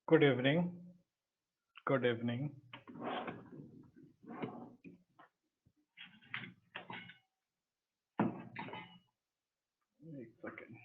Good evening. Good evening. एक second.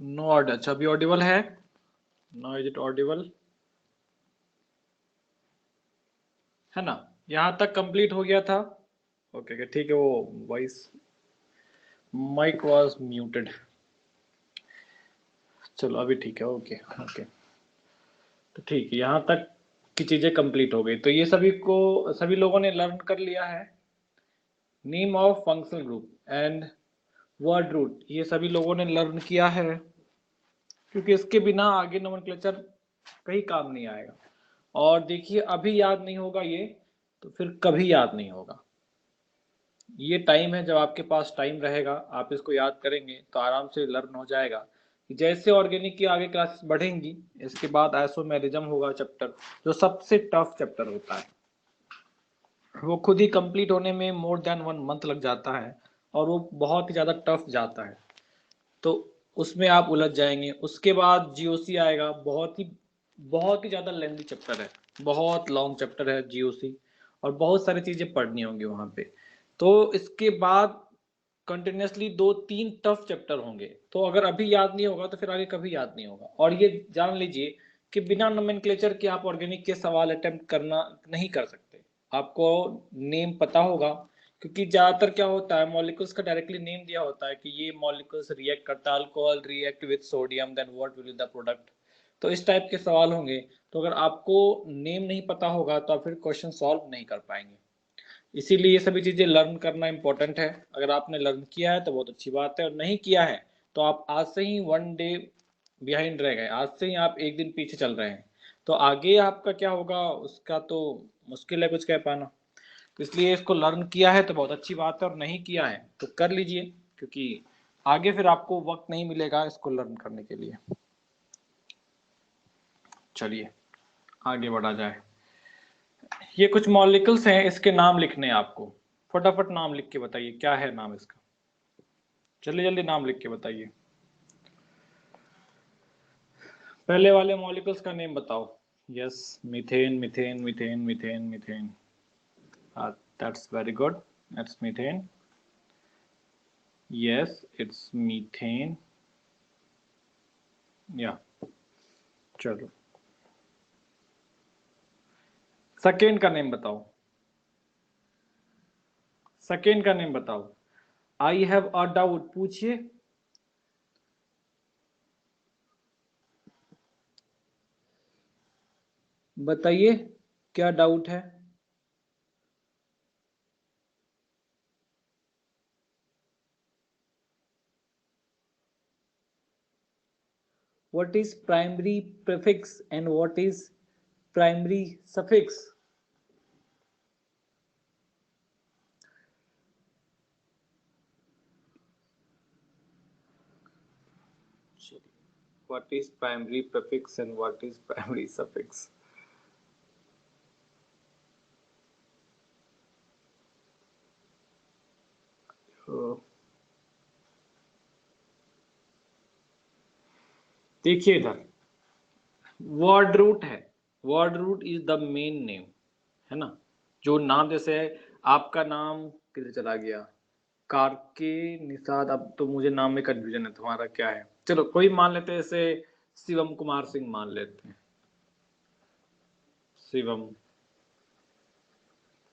No audio. अच्छा, अभी ऑडिबल है. No, is it audible? है ना? यहाँ तक कंप्लीट हो गया था. ओके, ठीक है. वो वॉइस माइक वाज म्यूटेड. चलो अभी ठीक है. Okay okay. तो ठीक है, यहाँ तक की चीजें कंप्लीट हो गई. तो ये सभी लोगों ने लर्न कर लिया है. Name of functional group and word root, ये सभी लोगों ने लर्न किया है, क्योंकि इसके बिना आगे नोमेनक्लेचर कहीं काम नहीं आएगा. और देखिए, अभी याद नहीं होगा ये तो फिर कभी याद नहीं होगा. ये टाइम है, जब आपके पास टाइम रहेगा आप इसको याद करेंगे तो आराम से लर्न हो जाएगा. जैसे ऑर्गेनिक की आगे क्लासेस बढ़ेंगी, इसके बाद आइसोमेरिज्म होगा चैप्टर, जो सबसे टफ चैप्टर होता है. वो खुद ही कंप्लीट होने में मोर देन 1 मंथ लग जाता है और वो बहुत ही ज्यादा टफ जाता है. तो उसमें आप उलझ जाएंगे. उसके बाद जीओसी आएगा, बहुत ही ज्यादा लेंथी चैप्टर है, बहुत लॉन्ग चैप्टर है जीओसी, और बहुत सारी चीजें पढ़नी होंगी वहां पे. तो इसके बाद कंटिन्यूसली 2-3 टफ चैप्टर होंगे. तो अगर अभी याद नहीं होगा तो फिर आगे कभी याद नहीं होगा. और ये जान लीजिए कि बिना नोमेनक्लेचर के आप ऑर्गेनिक के सवाल अटेम्प्ट करना नहीं कर सकते. आपको नेम पता होगा, क्योंकि ज्यादातर क्या होता है, मॉलिक्यूल्स का डायरेक्टली नेम दिया होता है कि ये मॉलिक्यूल्स रिएक्ट करता है, alcohol react with sodium, then what will be the product. तो इस टाइप के सवाल होंगे. तो अगर आपको नेम नहीं पता होगा तो आप फिर क्वेश्चन सॉल्व नहीं कर पाएंगे. इसीलिए ये सभी चीजें लर्न करना इंपॉर्टेंट है. अगर आपने लर्न किया है तो बहुत अच्छी बात है, और नहीं किया है तो आप आज से ही 1 डे बिहाइंड रह गए, आज से ही आप एक दिन पीछे चल रहे हैं. तो आगे आपका क्या होगा उसका तो मुश्किल है कुछ कह पाना. तो इसलिए इसको लर्न किया है तो बहुत अच्छी बात है, और नहीं किया है तो कर लीजिए, क्योंकि आगे फिर आपको वक्त नहीं मिलेगा इसको लर्न करने के लिए। चलिए आगे बढ़ा जाए। ये कुछ मॉलिक्यूल्स हैं, इसके नाम लिखने हैं आपको। फटाफट नाम लिख के बताइए क्या है नाम इसका, जल्दी जल्दी नाम लिख के बताइए। पहले वाले मॉलिक्यूल्स का नेम बताओ। Yes, methane methane methane methane methane, that's very good, that's methane. Yes it's methane, या चलो सेकेंड का नेम बताओ, सेकेंड का नेम बताओ। आई हैव अ डाउट, पूछिए। बताइए क्या डाउट है। What is primary prefix and what is primary suffix? What is primary prefix and what is primary suffix? देखिए इधर वर्ड रूट है, word root is the main name, है ना। जो नाम, जैसे आपका नाम किधर चला गया, कारके निषाद, अब तो मुझे नाम में कंफ्यूजन है तुम्हारा क्या है। चलो कोई मान लेते हैं, जैसे शिवम कुमार सिंह मान लेते हैं, शिवम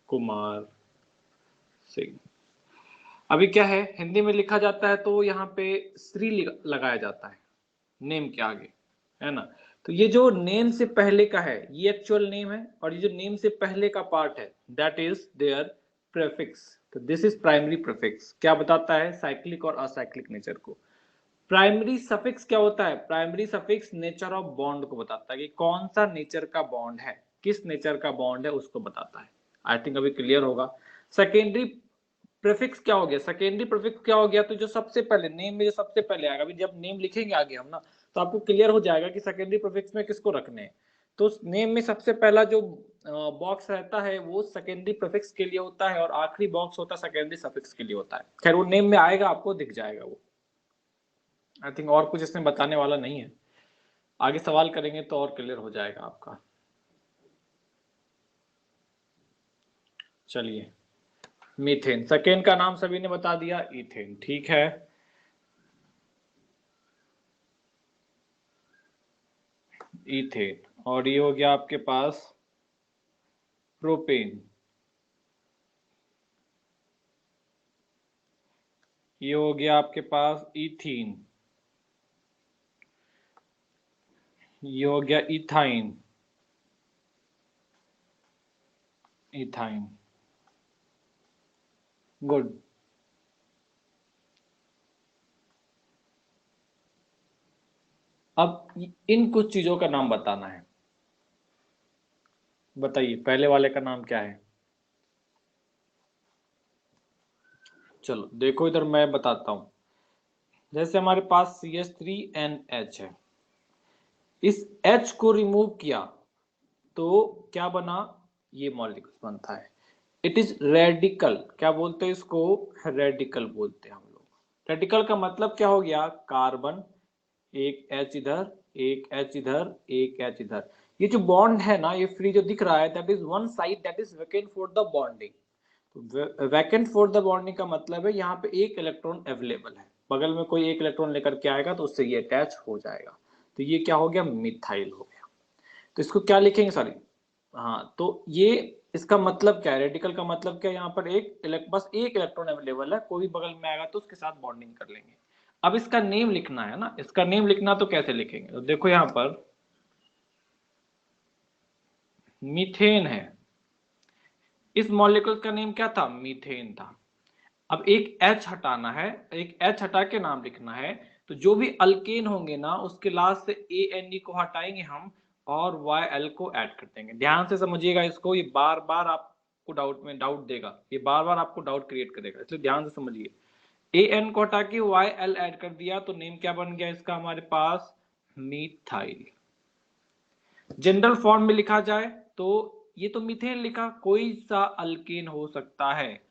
कुमार सिंह। अभी क्या है, हिंदी में लिखा जाता है तो यहाँ पे श्री लगाया जाता है नेम के आगे, है ना। तो ये जो नेम से पहले का है ये एक्चुअल नेम है, और ये जो नेम से पहले का पार्ट है दैट इज देयर प्रेफिक्स। तो दिस इज प्राइमरी प्रेफिक्स। क्या बताता है, साइक्लिक और असाइक्लिक नेचर को। प्राइमरी सफिक्स क्या होता है, primary suffix nature of bond को बताता है कि कौन सा नेचर का बॉन्ड है, किस नेचर का बॉन्ड है उसको बताता है। आई थिंक अभी क्लियर होगा। सेकेंडरी प्रीफिक्स क्या हो गया, सेकेंडरी प्रीफिक्स क्या हो गया, तो जो सबसे पहले नेम में जो सबसे पहले आएगा, अभी जब नेम लिखेंगे आगे हम ना, तो आपको क्लियर हो जाएगा कि सेकेंडरी प्रीफिक्स में किसको रखने हैं। तो नेम में सबसे पहला जो बॉक्स रहता है वो सेकेंडरी प्रीफिक्स के लिए होता है, और आखिरी बॉक्स होता है सेकेंडरी सफिक्स के लिए होता है। खैर वो नेम में आएगा, आपको दिख जाएगा वो। आई थिंक और कुछ इसमें बताने वाला नहीं है, आगे सवाल करेंगे तो और क्लियर हो जाएगा आपका। चलिए मीथेन, सेकेंड का नाम सभी ने बता दिया, इथेन, ठीक है। इथेन, और ये हो गया आपके पास प्रोपेन, ये हो गया आपके पास इथीन, ये हो गया इथाइन, इथाइन, गुड। अब इन कुछ चीजों का नाम बताना है, बताइए पहले वाले का नाम क्या है। चलो देखो इधर मैं बताता हूं, जैसे हमारे पास CH3NH है, इस H को रिमूव किया तो क्या बना, ये मॉलिक्यूल बनता है। इट इज रेडिकल, क्या बोलते हैं इसको, रेडिकल बोलते हैं हम लोग। रेडिकल का मतलब क्या हो गया, कार्बन, एक H इधर, एक H इधर, एक H इधर। ये जो बॉन्ड है ना, ये फ्री जो दिख रहा है, that is one side that is vacant for the bonding. तो वैकेंट फॉर द बॉन्डिंग का मतलब है यहाँ पे एक इलेक्ट्रॉन अवेलेबल है, बगल में कोई एक इलेक्ट्रॉन लेकर के आएगा तो उससे ये अटैच हो जाएगा। तो ये क्या हो गया, मिथाइल हो गया। तो इसको क्या लिखेंगे, सॉरी, हाँ, तो ये इसका मतलब क्या है, रेडिकल का मतलब क्या है, यहाँ पर बस एक इलेक्ट्रॉन अवेलेबल है, कोई बगल में आएगा तो उसके साथ बॉन्डिंग कर लेंगे। अब इसका नेम लिखना है ना, इसका नेम लिखना तो कैसे लिखेंगे, तो देखो यहाँ पर मीथेन है, इस मॉलिक्यूल का नेम क्या था, मीथेन था। अब एक H हटाना है, एक H हटा के नाम लिखना है। तो जो भी अल्केन होंगे ना, उसके लास्ट से ANE को हटाएंगे हम और YL को ऐड कर देंगे। ध्यान से समझिएगा इसको, ये बार बार आप आपको डाउट देगा, ये बार बार आपको डाउट क्रिएट करेगा, इसलिए ध्यान से समझिए। ए एन को हटा के वाई एल ऐड कर दिया तो नेम क्या बन गया इसका हमारे पास, मीथाइल। जनरल फॉर्म में लिखा जाए तो ये तो मीथेन लिखा, कोई सा अल्केन हो सकता है,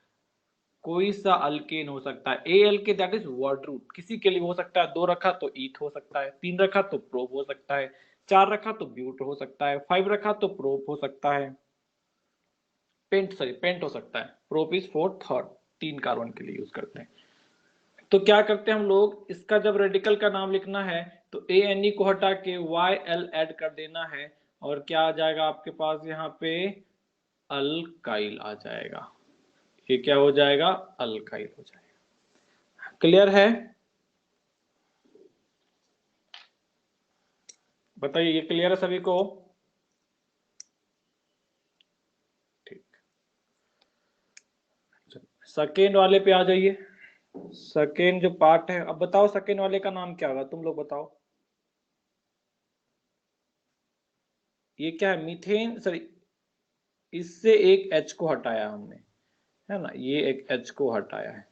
कोई सा अल्केन हो सकता है। ए एल के दैट इज वर्ड रूट, किसी के लिए हो सकता है, 2 रखा तो ईथ हो सकता है, 3 रखा तो प्रोप हो सकता है, 4 रखा तो ब्यूट हो सकता है, 5 रखा तो प्रोप हो सकता है, पेंट हो सकता है। प्रोप इज 4th और 3 कार्बन के लिए यूज करते हैं। तो क्या करते हैं हम लोग, इसका जब रेडिकल का नाम लिखना है तो ए एन ई को हटा के वाई एल ऐड कर देना है, और क्या आ जाएगा आपके पास यहाँ पे, अल्काइल आ जाएगा। ये क्या हो जाएगा, अल्काइल हो जाएगा। क्लियर है, बताइए ये क्लियर है सभी को? ठीक, सेकेंड वाले पे आ जाइए। सेकेंड जो पार्ट है, अब बताओ सेकेंड वाले का नाम क्या होगा, तुम लोग बताओ। ये क्या है, मीथेन, सॉरी इससे एक H को हटाया हमने, है ना, ये एक H को हटाया है।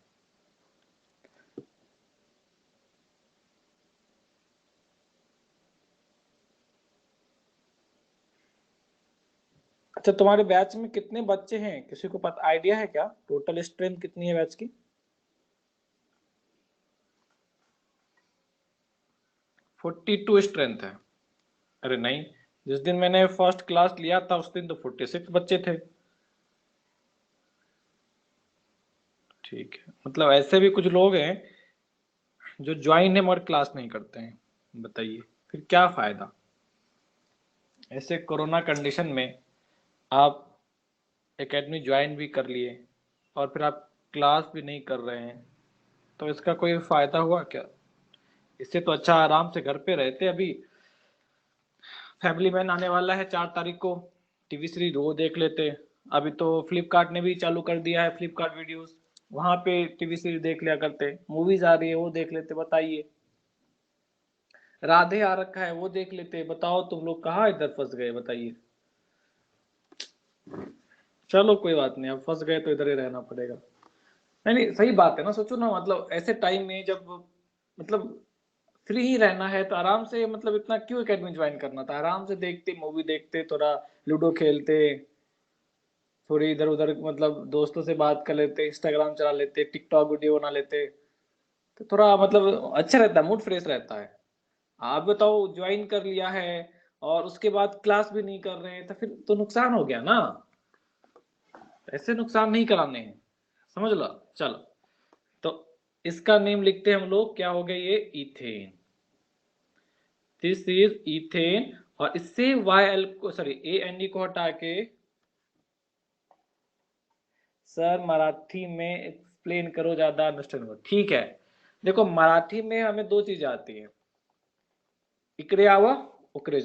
अच्छा, तुम्हारे बैच में कितने बच्चे हैं, किसी को पता आइडिया है क्या, टोटल स्ट्रेंथ कितनी है बैच की? 42 स्ट्रेंथ है। अरे नहीं, जिस दिन मैंने फर्स्ट क्लास लिया था उस दिन तो 46 बच्चे थे। ठीक है, मतलब ऐसे भी कुछ लोग हैं जो ज्वाइन है मगर क्लास नहीं करते हैं, बताइए फिर क्या फायदा। ऐसे कोरोना कंडीशन में आप एकेडमी ज्वाइन भी कर लिए और फिर आप क्लास भी नहीं कर रहे हैं, तो इसका कोई फायदा हुआ क्या? इससे तो अच्छा आराम से घर पे रहते। अभी फैमिली मैन आने वाला है 4 तारीख को, टीवी सीरीज वो देख लेते। अभी तो फ्लिपकार्ट ने भी चालू कर दिया है फ्लिपकार्ट वीडियोस, वहां पे टीवी सीरीज देख लिया करते। मूवीज आ रही है वो देख लेते, बताइए। राधे आ रखा है वो देख लेते। बताओ तुम लोग कहाँ इधर फंस गए, बताइए। चलो कोई बात नहीं, अब फंस गए तो इधर ही रहना पड़ेगा। नहीं नहीं, सही बात है ना, सोचो ना, मतलब ऐसे टाइम में जब मतलब फ्री ही रहना है तो आराम से, मतलब इतना क्यों एकेडमी ज्वाइन करना था, आराम से देखते, मूवी देखते, थोड़ा लूडो खेलते, थोड़ी इधर उधर मतलब दोस्तों से बात कर लेते, इंस्टाग्राम चला लेते, टिकटॉक वीडियो बना लेते, तो थोड़ा मतलब अच्छा रहता है, मूड फ्रेश रहता है। आप बताओ ज्वाइन कर लिया है और उसके बाद क्लास भी नहीं कर रहे हैं तो फिर तो नुकसान हो गया ना, ऐसे नुकसान नहीं कराने हैं, समझ लो। चलो, तो इसका नेम लिखते हैं हम लोग, क्या हो गया ये, इथेन। दिस इज इथेन, और इससे वाई एल को, सॉरी ए एन डी को हटा के, सर मराठी में एक्सप्लेन करो, ज्यादा अंडरस्टैंड हो, ठीक है। देखो मराठी में हमें 2 चीजें आती है, इकरे आवा, उकरे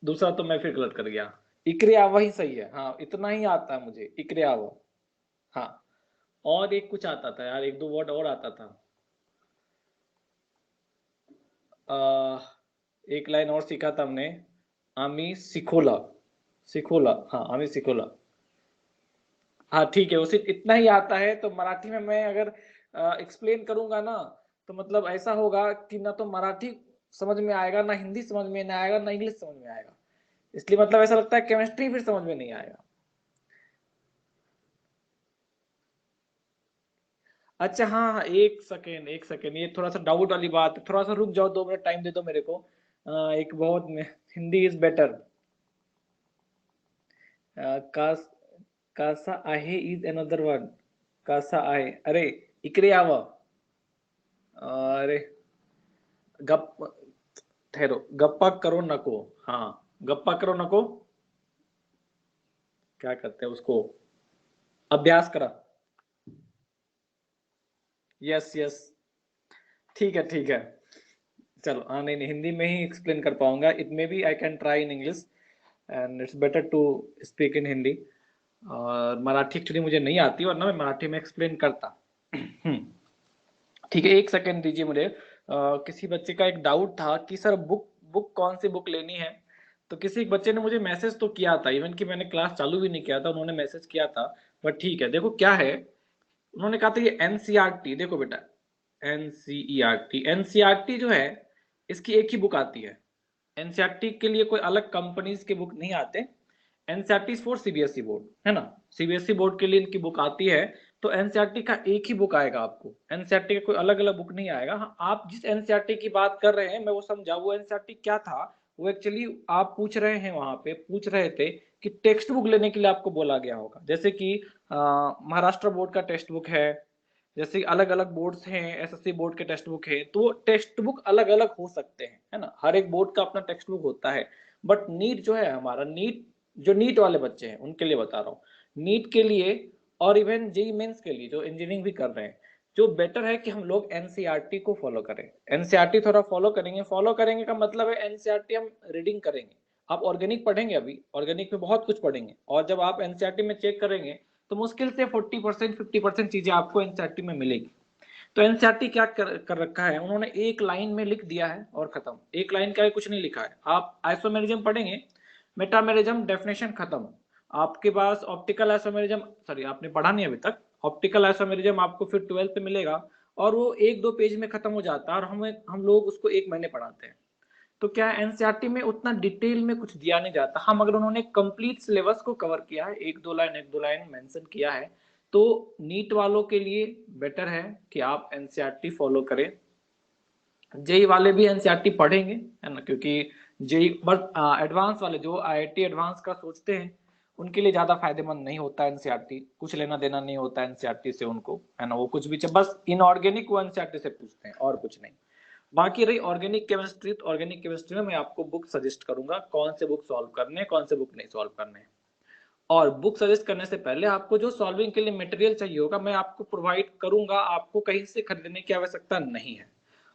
दूसरा तो मैं फिर गलत कर गया, इकरे आवा ही सही है, हाँ इतना ही आता है मुझे, इकरे आवा। हाँ, और एक कुछ आता था यार, 1-2 वर्ड और आता था। आ, एक लाइन और सीखा था हमने, आमी सिखोला, सिखोला, हाँ आमी सिखोला। हाँ ठीक है, उसे इतना ही आता है। तो मराठी में मैं अगर एक्सप्लेन करूंगा ना, तो मतलब ऐसा होगा कि ना तो मराठी समझ में आएगा, ना हिंदी समझ में नहीं आएगा, ना इंग्लिश समझ में आएगा। इसलिए मतलब ऐसा लगता है केमिस्ट्री फिर समझ में नहीं आएगा। अच्छा हाँ हाँ, एक सेकेंड एक सेकेंड, ये थोड़ा सा डाउट वाली बात है, थोड़ा सा रुक जाओ, 2 मिनट टाइम दे दो मेरे को। एक बहुत हिंदी इज बेटर, कास कासा आहे इज अनदर वर्ड, कासा आहे, अरे इकडे यावं, अरे गप, ठहरो, गप्पा करो नको, हाँ गप्पा करो नको, क्या करते हैं उसको, अभ्यास करा, यस यस, ठीक है ठीक है। चलो हाँ, नहीं नहीं, हिंदी में ही एक्सप्लेन कर पाऊंगा, it may be I can try in English and it's better to speak in Hindi. और मराठी एक्चुअली मुझे नहीं आती, वरना मैं मराठी में एक्सप्लेन करता। ठीक है, एक सेकेंड दीजिए मुझे। किसी बच्चे का एक डाउट था कि सर बुक बुक कौन सी बुक लेनी है, तो किसी एक बच्चे ने मुझे मैसेज तो किया था, इवन कि मैंने क्लास चालू भी नहीं किया था, उन्होंने मैसेज किया था। बट ठीक है, देखो क्या है, उन्होंने कहा था ये एनसीईआरटी, देखो बेटा एनसीईआरटी जो है इसकी एक ही बुक आती है। एनसीईआरटी के लिए कोई अलग कंपनीज के बुक नहीं आते। एनसीईआरटी फॉर सीबीएसई बोर्ड है ना, सीबीएसई बोर्ड के लिए इनकी बुक आती है। तो एनसीईआरटी का एक ही बुक आएगा आपको, एनसीईआरटी का कोई अलग अलग बुक नहीं आएगा। हाँ, आप जिस एनसीईआरटी की बात कर रहे हैं मैं वो समझा, वो एनसीईआरटी क्या था, वो एक्चुअली आप पूछ रहे हैं, वहां पे पूछ रहे थे कि टेक्स्ट बुक लेने के लिए आपको बोला गया होगा। जैसे कि महाराष्ट्र बोर्ड का टेक्स्ट बुक है, जैसे अलग अलग बोर्ड्स हैं, एसएससी बोर्ड के टेक्स्ट बुक है, तो टेक्स्ट बुक अलग अलग हो सकते हैं, है ना, हर एक बोर्ड का अपना टेक्स्ट बुक होता है। बट नीट जो है हमारा, नीट जो नीट वाले बच्चे हैं उनके लिए बता रहा हूँ, नीट के लिए और इवन जेई मेंस के लिए जो इंजीनियरिंग भी कर रहे हैं, जो बेटर है कि हम लोग एनसीईआरटी को फॉलो करें। एनसीईआरटी थोड़ा फॉलो करेंगे का मतलब है एनसीईआरटी हम रीडिंग करेंगे। आप ऑर्गेनिक पढ़ेंगे, अभी ऑर्गेनिक में बहुत कुछ पढ़ेंगे, और जब आप एनसीईआरटी में चेक करेंगे तो मुश्किल से 40% 50% चीजें आपको एनसीईआरटी में मिलेगी। तो एनसीईआरटी क्या कर रखा है उन्होंने, एक लाइन में लिख दिया है और खत्म। एक लाइन का कुछ नहीं लिखा है। आप आइसोमेरिज्म पढ़ेंगे, मेटामेरिज्म डेफिनेशन खत्म। आपके पास ऑप्टिकल आइसोमेरिज्म, सॉरी आपने पढ़ा नहीं अभी तक, ऑप्टिकल आइसोमेरिज्म आपको फिर 12th पे मिलेगा, और वो 1-2 पेज में खत्म हो जाता है, और हम लोग उसको 1 महीने पढ़ाते हैं। तो क्या एनसीईआरटी में उतना डिटेल में कुछ दिया नहीं जाता। हाँ, मगर उन्होंने कंप्लीट सिलेबस को कवर किया है, 1-2 लाइन मेंशन किया है। तो नीट वालों के लिए बेटर है कि आप एनसीईआरटी फॉलो करें। जेई वाले भी एनसीईआरटी पढ़ेंगे, है ना, क्योंकि जेई बट एडवांस वाले जो आईआईटी एडवांस का सोचते हैं उनके लिए ज्यादा फायदेमंद नहीं होता एनसीईआरटी, कुछ लेना देना नहीं होता एनसीईआरटी से उनको, है ना, वो कुछ भी बस इनऑर्गेनिक वो एनसीईआरटी से पूछते हैं और कुछ नहीं। बाकी रही ऑर्गेनिक केमिस्ट्री, तो ऑर्गेनिक केमिस्ट्री में मैं आपको बुक सजेस्ट करूंगा, कौन से बुक सॉल्व करने हैं, कौन से बुक नहीं सॉल्व करने हैं। और बुक सजेस्ट करने से पहले आपको जो सॉल्विंग के लिए मटेरियल चाहिए होगा मैं आपको प्रोवाइड करूंगा, आपको कहीं से खरीदने की आवश्यकता नहीं है।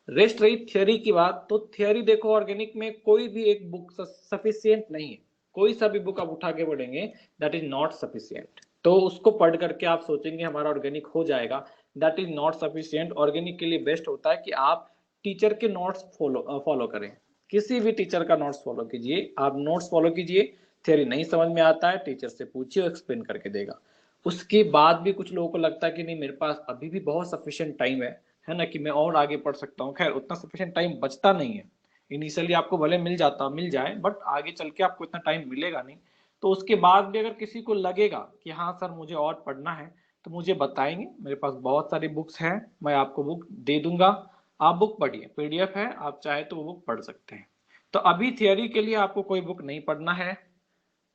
रेस्ट रही थियोरी की बात, तो थियोरी देखो ऑर्गेनिक में कोई भी एक बुक सफिशियंट नहीं है। कोई सा भी बुक आप उठा के पढ़ेंगे दैट इज नॉट सफिशियंट। तो उसको पढ़ करके आप सोचेंगे हमारा ऑर्गेनिक हो जाएगा, that is not sufficient. Organic के लिए बेस्ट होता है कि आप टीचर के नोट्स फॉलो करें, किसी भी टीचर का नोट्स फॉलो कीजिए, आप नोट्स फॉलो कीजिए। थियोरी नहीं समझ में आता है टीचर से पूछिए, एक्सप्लेन करके देगा। उसके बाद भी कुछ लोगों को लगता है कि नहीं मेरे पास अभी भी बहुत सफिशिएंट टाइम है ना, कि मैं और आगे पढ़ सकता हूँ। खैर उतना सफिशिएंट टाइम बचता नहीं है, इनिशियली आपको भले मिल जाए, बट आगे चल के आपको इतना टाइम मिलेगा नहीं। तो उसके बाद भी अगर किसी को लगेगा कि हाँ सर मुझे और पढ़ना है, तो मुझे बताएंगे, मेरे पास बहुत सारी बुक्स हैं, मैं आपको बुक दे दूंगा, आप बुक पढ़िए, पीडीएफ है, आप चाहे तो वो बुक पढ़ सकते हैं। तो अभी थियोरी के लिए आपको कोई बुक नहीं पढ़ना है।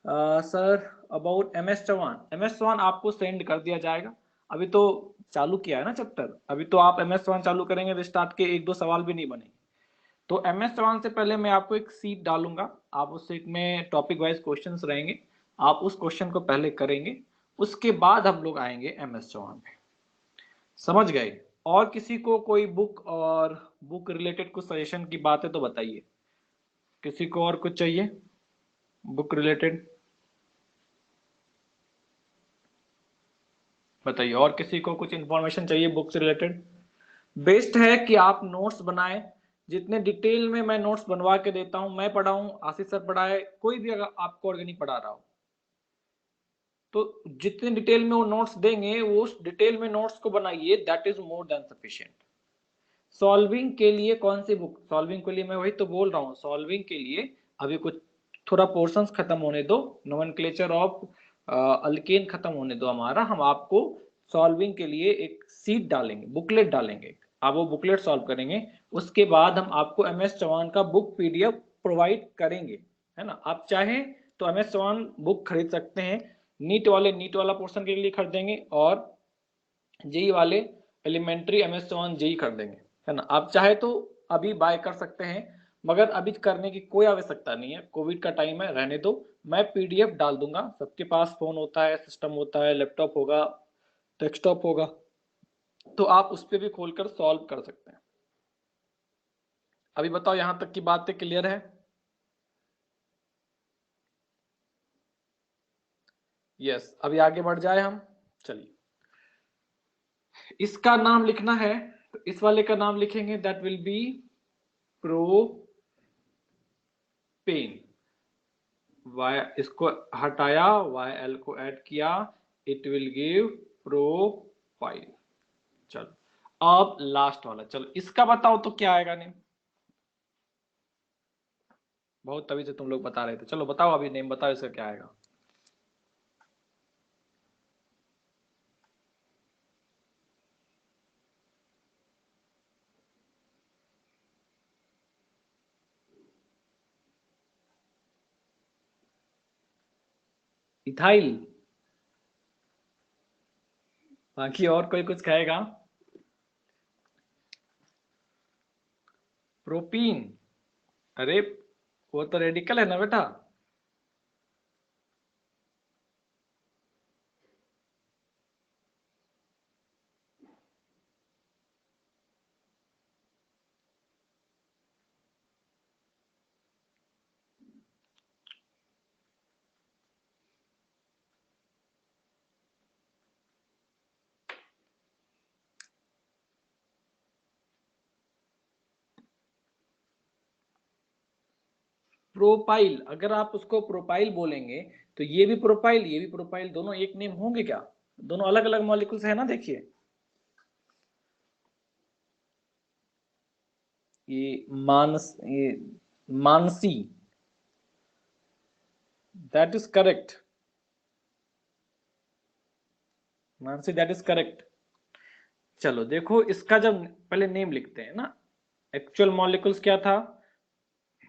Sir about M S Chauhan आपको सेंड कर दिया जाएगा। अभी तो चालू किया है ना चैप्टर, अभी तो आप एम एस चौहान चालू करेंगे तो स्टार्ट के 1-2 सवाल भी नहीं बनेंगे। तो एम एस चौहान से पहले मैं आपको एक सीट डालूंगा, आप उस सीट में टॉपिक वाइज क्वेश्चंस रहेंगे, आप उस क्वेश्चन को पहले करेंगे, उसके बाद हम लोग आएंगे एम एस चौहान पे। समझ गए? और किसी को कोई बुक और बुक रिलेटेड कुछ सजेशन की बात है तो बताइए, किसी को और कुछ चाहिए बुक रिलेटेड बताइए, और किसी को कुछ इन्फॉर्मेशन चाहिए बुक से रिलेटेड? बेस्ट है कि आप नोट्स बनाएं, जितने डिटेल में मैं नोट्स बनवा के देता हूं, मैं पढ़ाऊं, आशीष सर पढ़ाए, कोई भी अगर आपको ऑर्गेनिक पढ़ा रहा हो, तो जितने डिटेल में वो नोट्स देंगे वो उस डिटेल में नोट्स को बनाइए, that is more than sufficient. Solving के लिए कौन सी बुक, सॉल्विंग के लिए मैं वही तो बोल रहा हूँ, सॉल्विंग के लिए अभी कुछ थोड़ा पोर्शंस खत्म होने दो, नोमेनक्लेचर ऑफ अल्केन खत्म होने दो हमारा, हम आपको सॉल्विंग के लिए एक सीट डालेंगे, बुकलेट डालेंगे, आप वो बुकलेट सॉल्व करेंगे। उसके बाद हम आपको एम एस चौहान का बुक पीडीएफ प्रोवाइड करेंगे, है ना। आप चाहें तो एम एस चौहान बुक खरीद सकते हैं, नीट वाला पोर्शन के लिए खरीदेंगे, और जेई वाले elementary M S Chauhan JEE खरीदेंगे, है ना। आप चाहे तो अभी बाय कर सकते हैं, मगर अभी करने की कोई आवश्यकता नहीं है, कोविड का टाइम है, रहने दो। मैं पीडीएफ डाल दूंगा, सबके पास फोन होता है, सिस्टम होता है, लैपटॉप होगा, डेस्कटॉप होगा, तो आप उस पर भी खोलकर सॉल्व कर सकते हैं। अभी बताओ यहां तक की बातें क्लियर है? यस, अभी आगे बढ़ जाए हम, चलिए। इसका नाम लिखना है, तो इस वाले का नाम लिखेंगे, that will be propane. Y, इसको हटाया, YL को ऐड किया, इट विल गिव प्रोपाइल। चलो अब लास्ट वाला, चलो इसका बताओ तो क्या आएगा नेम। बहुत तभी से तुम लोग बता रहे थे, चलो बताओ अभी नेम बताओ इसका क्या आएगा। इथाइल। बाकी और कोई कुछ कहेगा? प्रोपीन। अरे वो तो रेडिकल है ना बेटा। प्रोपाइल, अगर आप उसको प्रोपाइल बोलेंगे तो ये भी प्रोपाइल, ये भी प्रोपाइल, दोनों एक नेम होंगे क्या? दोनों अलग अलग मॉलिक्यूल्स है ना, देखिए ये Mansi, that is correct. Mansi, that is correct. चलो देखो इसका जब पहले नेम लिखते हैं ना, एक्चुअल मॉलिक्यूल्स क्या था,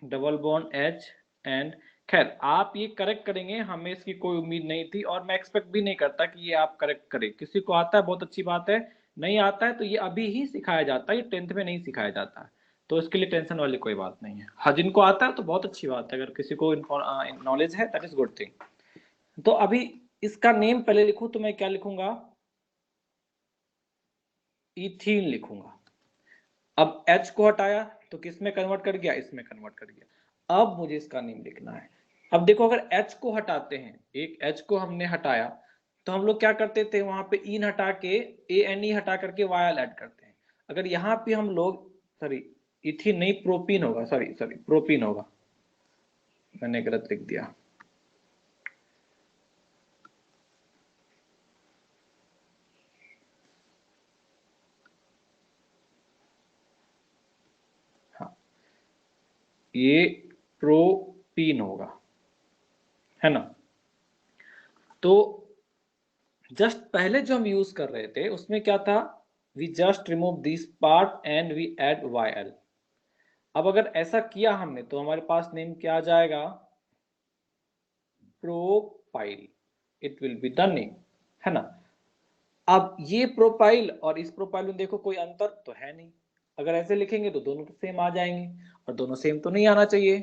डबल बॉन्ड H एंड, खैर आप ये करेक्ट करेंगे, हमें इसकी कोई उम्मीद नहीं थी और मैं एक्सपेक्ट भी नहीं करता कि ये आप करेक्ट करें। किसी को आता है बहुत अच्छी बात है, नहीं आता है तो ये अभी ही सिखाया जाता है, ये 10th में नहीं सिखाया जाता है, तो इसके लिए टेंशन वाली कोई बात नहीं है। हाँ जिनको आता है तो बहुत अच्छी बात है, अगर किसी को नॉलेज है दैट इज गुड थिंग। तो अभी इसका नेम पहले लिखूं तो मैं क्या लिखूंगा, इथीन लिखूंगा। अब H को हटाया तो किस में कन्वर्ट कर गया, इसमें कन्वर्ट कर गया। अब मुझे इसका नेम लिखना है। अब देखो अगर H को हटाते हैं, एक H को हमने हटाया तो हम लोग क्या करते थे, वहां पे इन हटा के ANE हटा करके YL ऐड करते हैं। अगर यहाँ पे हम लोग, सॉरी इथीन नहीं प्रोपीन होगा, सॉरी सॉरी प्रोपीन होगा, मैंने गलत लिख दिया। हाँ ये प्रोपीन होगा, है ना। तो जस्ट पहले जो हम यूज कर रहे थे उसमें क्या था, we just remove this part and we add YL। अब अगर ऐसा किया हमने तो हमारे पास नेम क्या आ जाएगा, propyl, it will be the name, है ना। अब ये प्रोपाइल और इस प्रोपाइल में देखो कोई अंतर तो है नहीं, अगर ऐसे लिखेंगे तो दोनों तो सेम आ जाएंगे, और दोनों सेम तो नहीं आना चाहिए।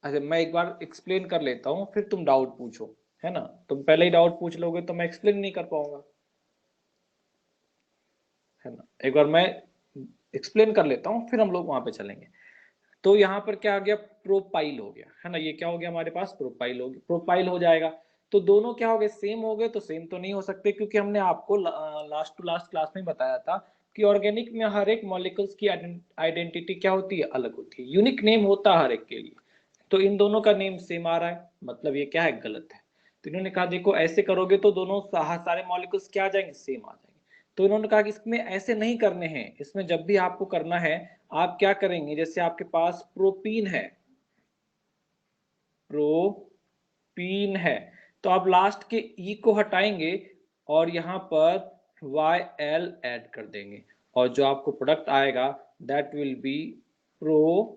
अच्छा मैं एक बार एक्सप्लेन कर लेता हूँ फिर तुम डाउट पूछो, है ना। तुम पहले ही डाउट पूछ लोगे तो मैं एक्सप्लेन नहीं कर पाऊंगा, है ना। एक बार मैं एक्सप्लेन कर लेता हूँ फिर हम लोग वहां पे चलेंगे। तो यहाँ पर क्या आ गया, प्रोपाइल हो गया, है ना। ये क्या हो गया हमारे पास, प्रोपाइल हो गया, प्रोपाइल हो जाएगा। तो दोनों क्या हो गए, सेम हो गए, तो सेम तो नहीं हो सकते क्योंकि हमने आपको लास्ट टू लास्ट क्लास में बताया था कि ऑर्गेनिक में हर एक मॉलिक्यूल्स की आइडेंटिटी क्या होती है, अलग होती है, यूनिक नेम होता है हर एक के लिए। तो इन दोनों का नेम सेम आ रहा है, मतलब ये क्या है, गलत है। तो इन्होंने कहा देखो ऐसे करोगे तो दोनों सारे मॉलिक्यूल्स क्या आ जाएंगे, सेम आ जाएंगे। तो इन्होंने कहा कि इसमें ऐसे नहीं करने हैं, इसमें जब भी आपको करना है आप क्या करेंगे, जैसे आपके पास प्रोपीन है, प्रोपीन है, तो आप लास्ट के ई को हटाएंगे और यहाँ पर YL ऐड कर देंगे, और जो आपको प्रोडक्ट आएगा दैट विल बी प्रोपीनाइल।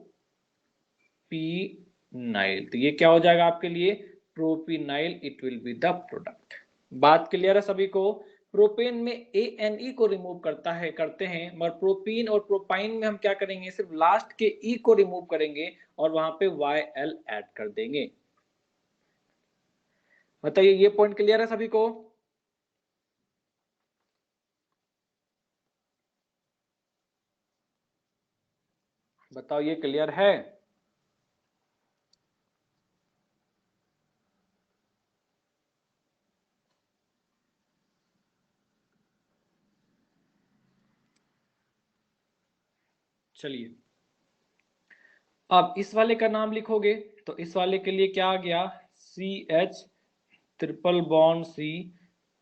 तो ये क्या हो जाएगा आपके लिए, propenyl, it will be the product. बात क्लियर है सभी को। प्रोपेन में ANE को रिमूव करते हैं, मगर प्रोपीन और प्रोपाइन में हम क्या करेंगे, सिर्फ लास्ट के E को रिमूव करेंगे और वहां पे YL ऐड कर देंगे। बताइए ये पॉइंट क्लियर है सभी को? बताओ ये क्लियर है? चलिए अब इस वाले का नाम लिखोगे तो इस वाले के लिए क्या आ गया, CH triple bond C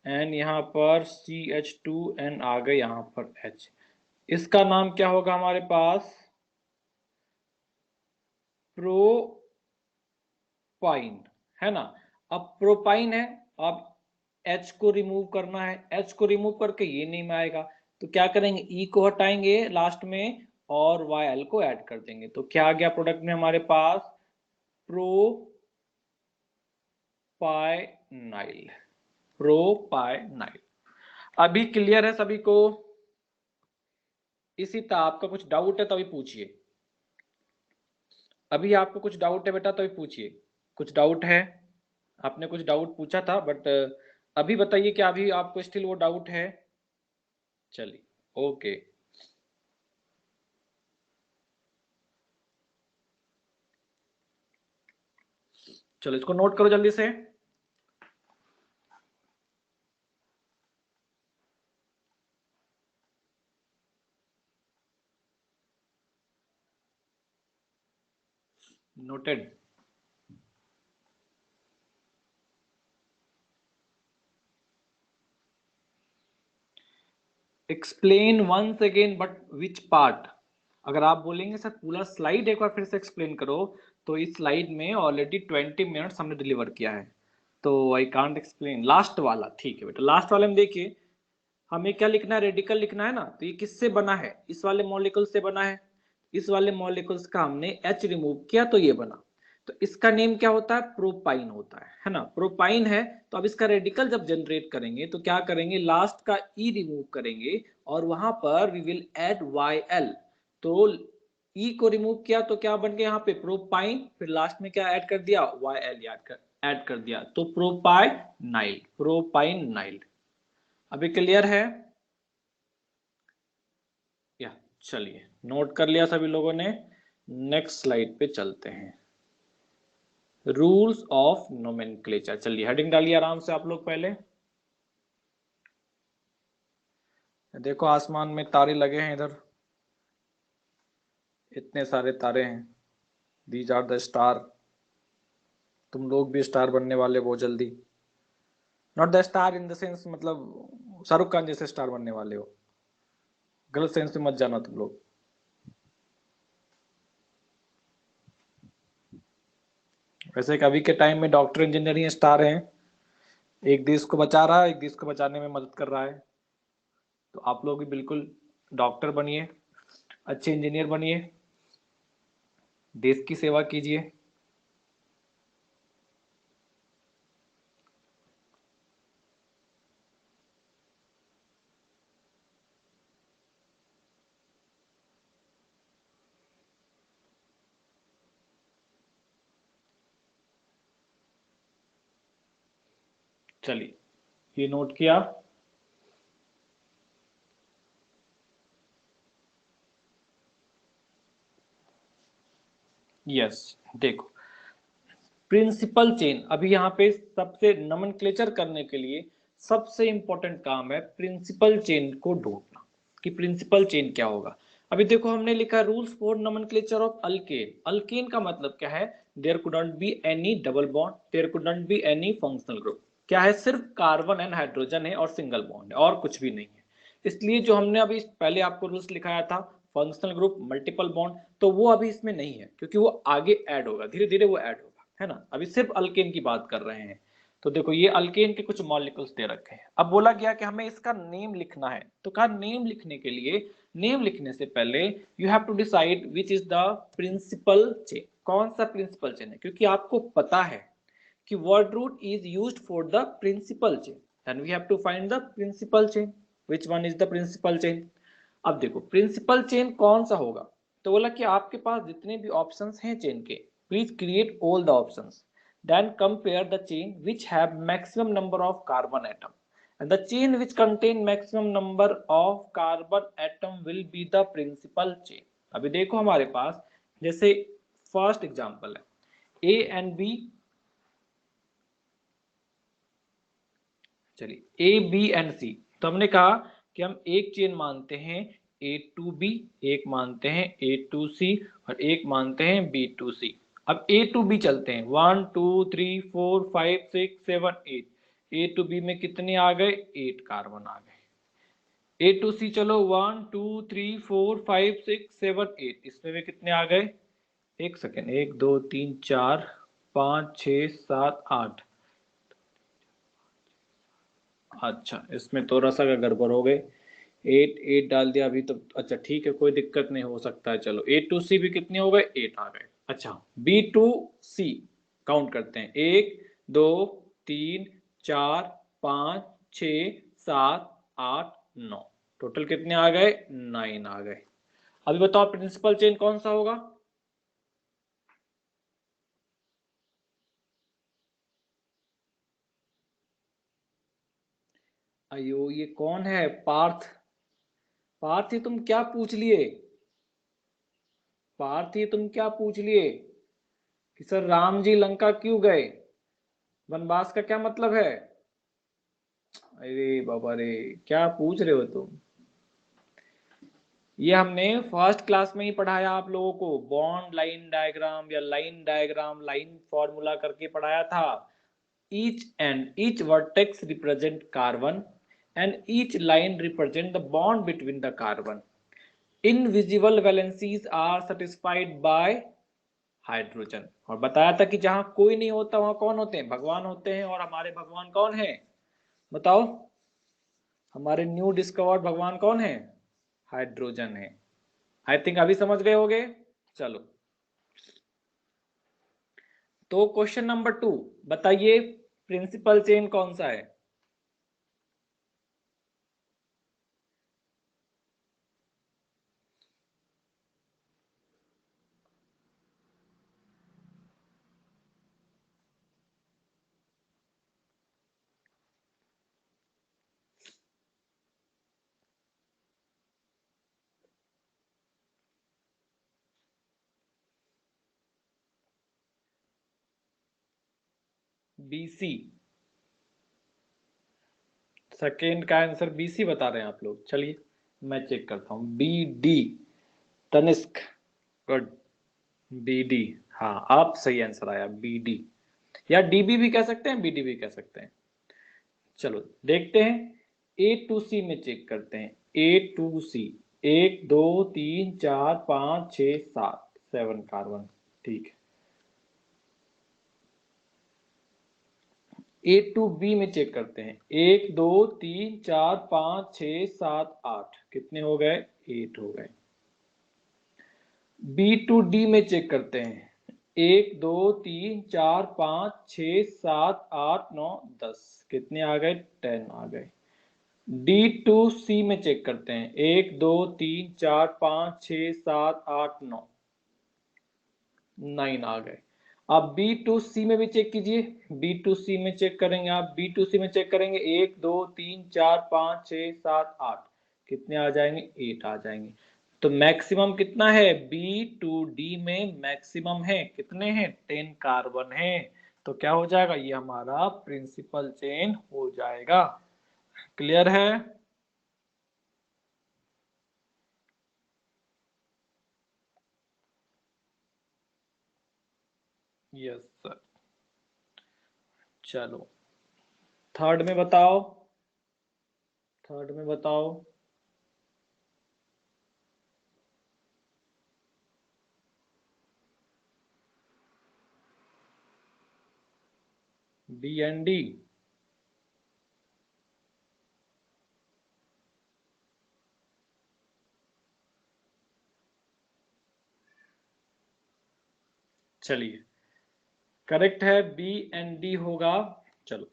N यहाँ पर CH2N आ गए यहाँ पर H। इसका नाम क्या होगा हमारे पास, प्रोपाइन, है ना। अब प्रोपाइन है, अब H को रिमूव करना है, H को रिमूव करके ये नेम आएगा, तो क्या करेंगे, E को हटाएंगे लास्ट में और YL को ऐड कर देंगे, तो क्या आ गया प्रोडक्ट में हमारे पास, प्रोपाइनाइल, प्रोपाइनाइल। अभी क्लियर है सभी को? इसी तरह आपका कुछ डाउट है तो अभी पूछिए, अभी आपको कुछ डाउट है बेटा तो अभी पूछिए, कुछ डाउट है? आपने कुछ डाउट पूछा था बट अभी बताइए कि अभी आपको स्टिल वो डाउट है? चलिए ओके, चलो इसको नोट करो जल्दी से। Noted. Explain once again but which part. अगर आप बोलेंगे सर पूरा स्लाइड एक बार फिर से एक्सप्लेन करो, तो इस स्लाइड में ऑलरेडी 20 मिनट्स हमने डिलीवर किया है, तो आई कांट एक्सप्लेन लास्ट वाला। ठीक है बेटा, लास्ट वाले में देखिए हमें क्या लिखना है, रेडिकल लिखना है ना, तो ये किससे बना है, इस वाले मॉलिक्यूल से बना है, इस वाले मॉलिक्यूल्स का हमने H रिमूव किया तो ये बना, तो इसका नेम क्या होता है, प्रोपाइन होता है ना, प्रोपाइन है। तो अब इसका रेडिकल जब जनरेट करेंगे तो क्या करेंगे, लास्ट का E रिमूव करेंगे और वहां पर वी विल ऐड YL, तो E को रिमूव किया तो क्या बन गया यहाँ पे, प्रोपाइन, फिर लास्ट में क्या ऐड कर दिया, YL ऐड कर दिया, तो प्रोपाइनाइल, प्रोपाइनाइल। अभी क्लियर है? या चलिए नोट कर लिया सभी लोगों ने, नेक्स्ट स्लाइड पे चलते हैं, रूल्स ऑफ नोमेनक्लेचर। चलिए हेडिंग डालिए आराम से आप लोग पहले। देखो आसमान में तारे लगे हैं इधर, इतने सारे तारे हैं, दीज आर द स्टार। तुम लोग भी स्टार बनने वाले बहुत जल्दी, not the star in the sense मतलब शाहरुख खान जैसे स्टार बनने वाले हो, गलत सेंस में मत जाना तुम लोग। वैसे कि अभी के टाइम में डॉक्टर इंजीनियर ही स्टार हैं, एक देश को बचा रहा है, एक देश को बचाने में मदद कर रहा है, तो आप लोग भी बिल्कुल डॉक्टर बनिए, अच्छे इंजीनियर बनिए, देश की सेवा कीजिए। चलिए ये नोट किया, यस। देखो प्रिंसिपल चेन, अभी यहाँ पे सबसे नोमेनक्लेचर करने के लिए सबसे इंपॉर्टेंट काम है प्रिंसिपल चेन को ढूंढना, कि प्रिंसिपल चेन क्या होगा। अभी देखो हमने लिखा rules for nomenclature of alkane. Alkane का मतलब क्या है, there could not be any double bond, there could not be any functional group, क्या है, सिर्फ कार्बन एंड हाइड्रोजन है और सिंगल बॉन्ड है और कुछ भी नहीं है। इसलिए जो हमने अभी पहले आपको रूल्स लिखाया था, फंक्शनल ग्रुप, मल्टीपल बॉन्ड, तो वो अभी इसमें नहीं है क्योंकि वो आगे ऐड होगा, धीरे धीरे वो ऐड होगा, है ना। अभी सिर्फ अल्केन की बात कर रहे हैं। तो देखो ये अल्केन के कुछ मॉलिक्यूल्स दे रखे हैं, अब बोला गया कि हमें इसका नेम लिखना है, तो कहा नेम लिखने के लिए, नेम लिखने से पहले you have to decide which is the principal chain, कौन सा प्रिंसिपल चेन है, क्योंकि आपको पता है कि word root is used for the principal chain, then we have to find the principal chain, which one is the principal chain। अब देखो प्रिंसिपल चेन कौन सा होगा, तो बोला कि आपके पास जितने भी ऑप्शंस हैं चेन के, please create all the options, then compare the chain which have maximum number of carbon atom and the chain which contain maximum number of carbon atom will be the principal chain। अभी देखो हमारे पास जैसे first example है A and B, चलिए A B and C, तो हमने कहा कि हम एक चेन मानते हैं A2B, एक मानते हैं A2C और एक मानते हैं B2C। अब A2B चलते हैं, 1 2 3 4 5 6 7 8। A2B में कितने आ गए? 8 कार्बन आ गए। A2C चलो 1 2 3 4 5 6 7 8, इसमें भी कितने आ गए? एक सेकेंड, 1 2 3 4 5 6 7 8। अच्छा, इसमें थोड़ा सा गड़बड़ हो गए, 8 8 डाल दिया अभी तो। अच्छा ठीक है, कोई दिक्कत नहीं, हो सकता है। चलो A2C भी कितने हो गए? 8 आ गए। अच्छा B2C काउंट करते हैं, 1 2 3 4 5 6 7 8 9, टोटल कितने आ गए? 9 आ गए। अभी बताओ प्रिंसिपल चेन कौन सा होगा? अयो ये कौन है? पार्थ। पार्थ ये तुम क्या पूछ लिए? पार्थ ये तुम क्या पूछ लिए कि सर राम जी लंका क्यों गए? वनवास का क्या मतलब है? अरे बाबा रे, क्या पूछ रहे हो तुम? ये हमने फर्स्ट क्लास में ही पढ़ाया आप लोगों को, बॉन्ड लाइन डायग्राम या लाइन डायग्राम, लाइन फॉर्मूला करके पढ़ाया था। each vertex represent carbon and each line represent the bond between the carbon. Invisible valencies are satisfied by hydrogen. और बताया था कि जहां कोई नहीं होता वहां कौन होते हैं? भगवान होते हैं। और हमारे भगवान कौन है? बताओ, हमारे न्यू डिस्कवर्ड भगवान कौन है? हाइड्रोजन है। आई थिंक अभी समझ गए होगे। चलो, तो क्वेश्चन नंबर 2 बताइए, प्रिंसिपल चेन कौन सा है? BC। सेकेंड का आंसर BC बता रहे हैं आप लोग। चलिए मैं चेक करता हूं। BD, Tanishq, good. BD, हाँ आप सही आंसर आया, BD। या DB भी कह सकते हैं, BD भी कह सकते हैं। चलो देखते हैं, A2C में चेक करते हैं। A2C 1 2 3 4 5 6 7, 7 कार्बन, ठीक है। A2B में चेक करते हैं, 1 2 3 4 5 6 7 8, कितने हो गए? 8 हो गए। B2D में चेक करते हैं, 1 2 3 4 5 6 7 8 9 10, कितने आ गए? 10 आ गए। D2C में चेक करते हैं, 1 2 3 4 5 6 7 8 9, 9 आ गए। आप B2C में भी चेक कीजिए। B2C में चेक करेंगे, आप B2C में चेक करेंगे, 1 2 3 4 5 6 7 8, कितने आ जाएंगे? 8 आ जाएंगे। तो मैक्सिमम कितना है? B2D में मैक्सिमम है, कितने हैं? 10 कार्बन है। तो क्या हो जाएगा? ये हमारा प्रिंसिपल चेन हो जाएगा। क्लियर है? Yes sir. चलो थर्ड में बताओ, थर्ड में बताओ। BND, चलिए करेक्ट है, BND होगा। चलो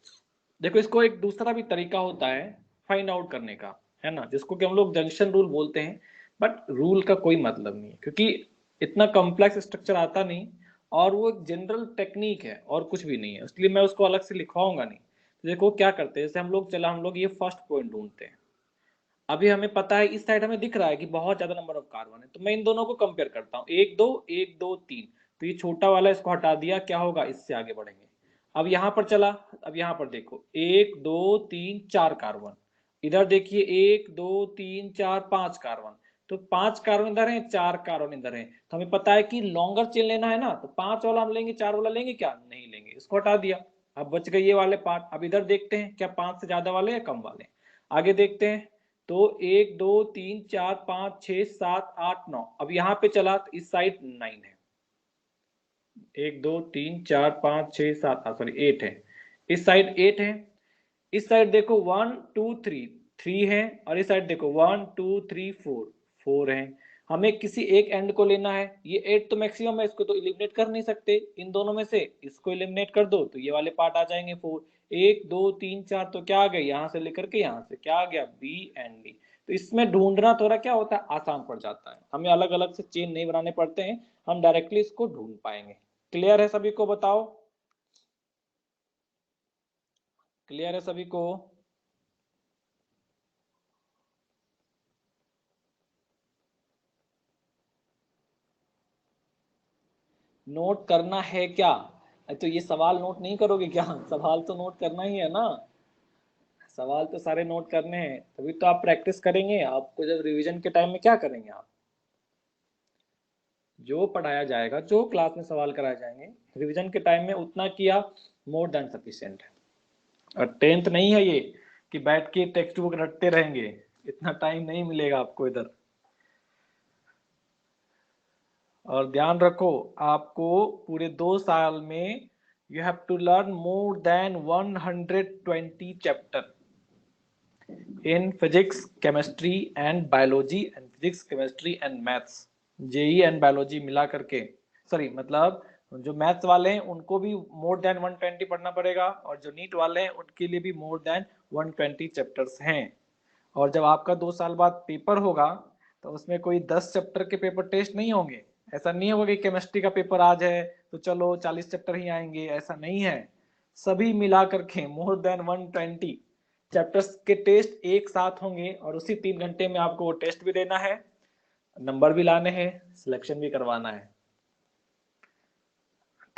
देखो, इसको एक दूसरा भी तरीका होता है फाइंड आउट करने का, है ना, जिसको कि हम लोग जंक्शन रूल बोलते हैं। बट रूल का कोई मतलब नहीं है, क्योंकि इतना कॉम्प्लेक्स स्ट्रक्चर आता नहीं, और वो एक जनरल टेक्निक है और कुछ भी नहीं है, इसलिए मैं उसको अलग से लिखवाऊंगा नहीं। तो देखो क्या करते हैं, जैसे हम लोग ये फर्स्ट पॉइंट ढूंढते हैं। अभी हमें पता है, इस साइड हमें दिख रहा है कि बहुत ज्यादा नंबर ऑफ कार्बन है, तो मैं इन दोनों को कंपेयर करता हूँ, 1 2 1 2 3। तो ये छोटा वाला इसको हटा दिया, क्या होगा? इससे आगे बढ़ेंगे। अब यहाँ पर चला, अब यहाँ पर देखो 1 2 3 4 कार्बन, इधर देखिए 1 2 3 4 5 कार्बन। तो 5 कार्बन इधर है, 4 कार्बन इधर है, तो हमें पता है कि लॉन्गर चेन लेना है ना, तो 5 वाला हम लेंगे, 4 वाला लेंगे क्या? नहीं लेंगे, इसको हटा दिया। अब बच गए ये वाले पार्ट। अब इधर देखते हैं क्या 5 से ज्यादा वाले या कम वाले। आगे देखते हैं, तो 1 2 3 4 5 6 7 8 9। अब यहाँ पे चला तो इस साइड 9 है, 1 2 3 4 5 6 7 सॉरी 8 है, इस साइड 8 है। इस साइड देखो 1 2 3 3 है, और इस साइड देखो 1 2 3 4 4 है। हमें किसी एक एंड को लेना है। ये 8 तो मैक्सिमम है, इसको तो एलिमिनेट कर नहीं सकते। इन दोनों में से इसको एलिमिनेट कर दो तो ये वाले पार्ट आ जाएंगे 4। 1 2 3 4 तो क्या आ गए, यहाँ से लेकर के यहाँ से क्या आ गया, बी एंड डी। तो इसमें ढूंढना थोड़ा क्या होता है, आसान पड़ जाता है, हमें अलग अलग से चेन नहीं बनाने पड़ते हैं, हम डायरेक्टली इसको ढूंढ पाएंगे। क्लियर है सभी को? बताओ, क्लियर है सभी को? नोट करना है क्या? तो ये सवाल नोट नहीं करोगे क्या? सवाल तो नोट करना ही है ना, सवाल तो सारे नोट करने हैं, तभी तो आप प्रैक्टिस करेंगे। आपको जब रिवीजन के टाइम में क्या करेंगे, आप जो पढ़ाया जाएगा, जो क्लास में सवाल कराए जाएंगे, रिवीजन के टाइम में उतना किया मोर देन सफिशिएंट है। और 10th नहीं है ये कि बैठ के टेक्स्ट बुक रटते रहेंगे, इतना टाइम नहीं मिलेगा आपको इधर। और ध्यान रखो, आपको पूरे 2 साल में you have to learn more than 120 chapter in physics, chemistry and biology, and physics, chemistry and maths, JEE and biology मिला करके। सॉरी, मतलब जो मैथ्स वाले हैं उनको भी मोर देन 120 पढ़ना पड़ेगा, और जो नीट वाले हैं उनके लिए भी मोर देन 120 चैप्टर्स हैं। और जब आपका 2 साल बाद पेपर होगा तो उसमें कोई 10 चैप्टर के पेपर टेस्ट नहीं होंगे। ऐसा नहीं होगा कि केमिस्ट्री का पेपर आज है तो चलो 40 चैप्टर ही आएंगे, ऐसा नहीं है। सभी मिला करके मोर देन 120 चैप्टर्स के टेस्ट एक साथ होंगे, और उसी 3 घंटे में आपको वो टेस्ट भी देना है, नंबर भी लाने हैं, सिलेक्शन भी करवाना है।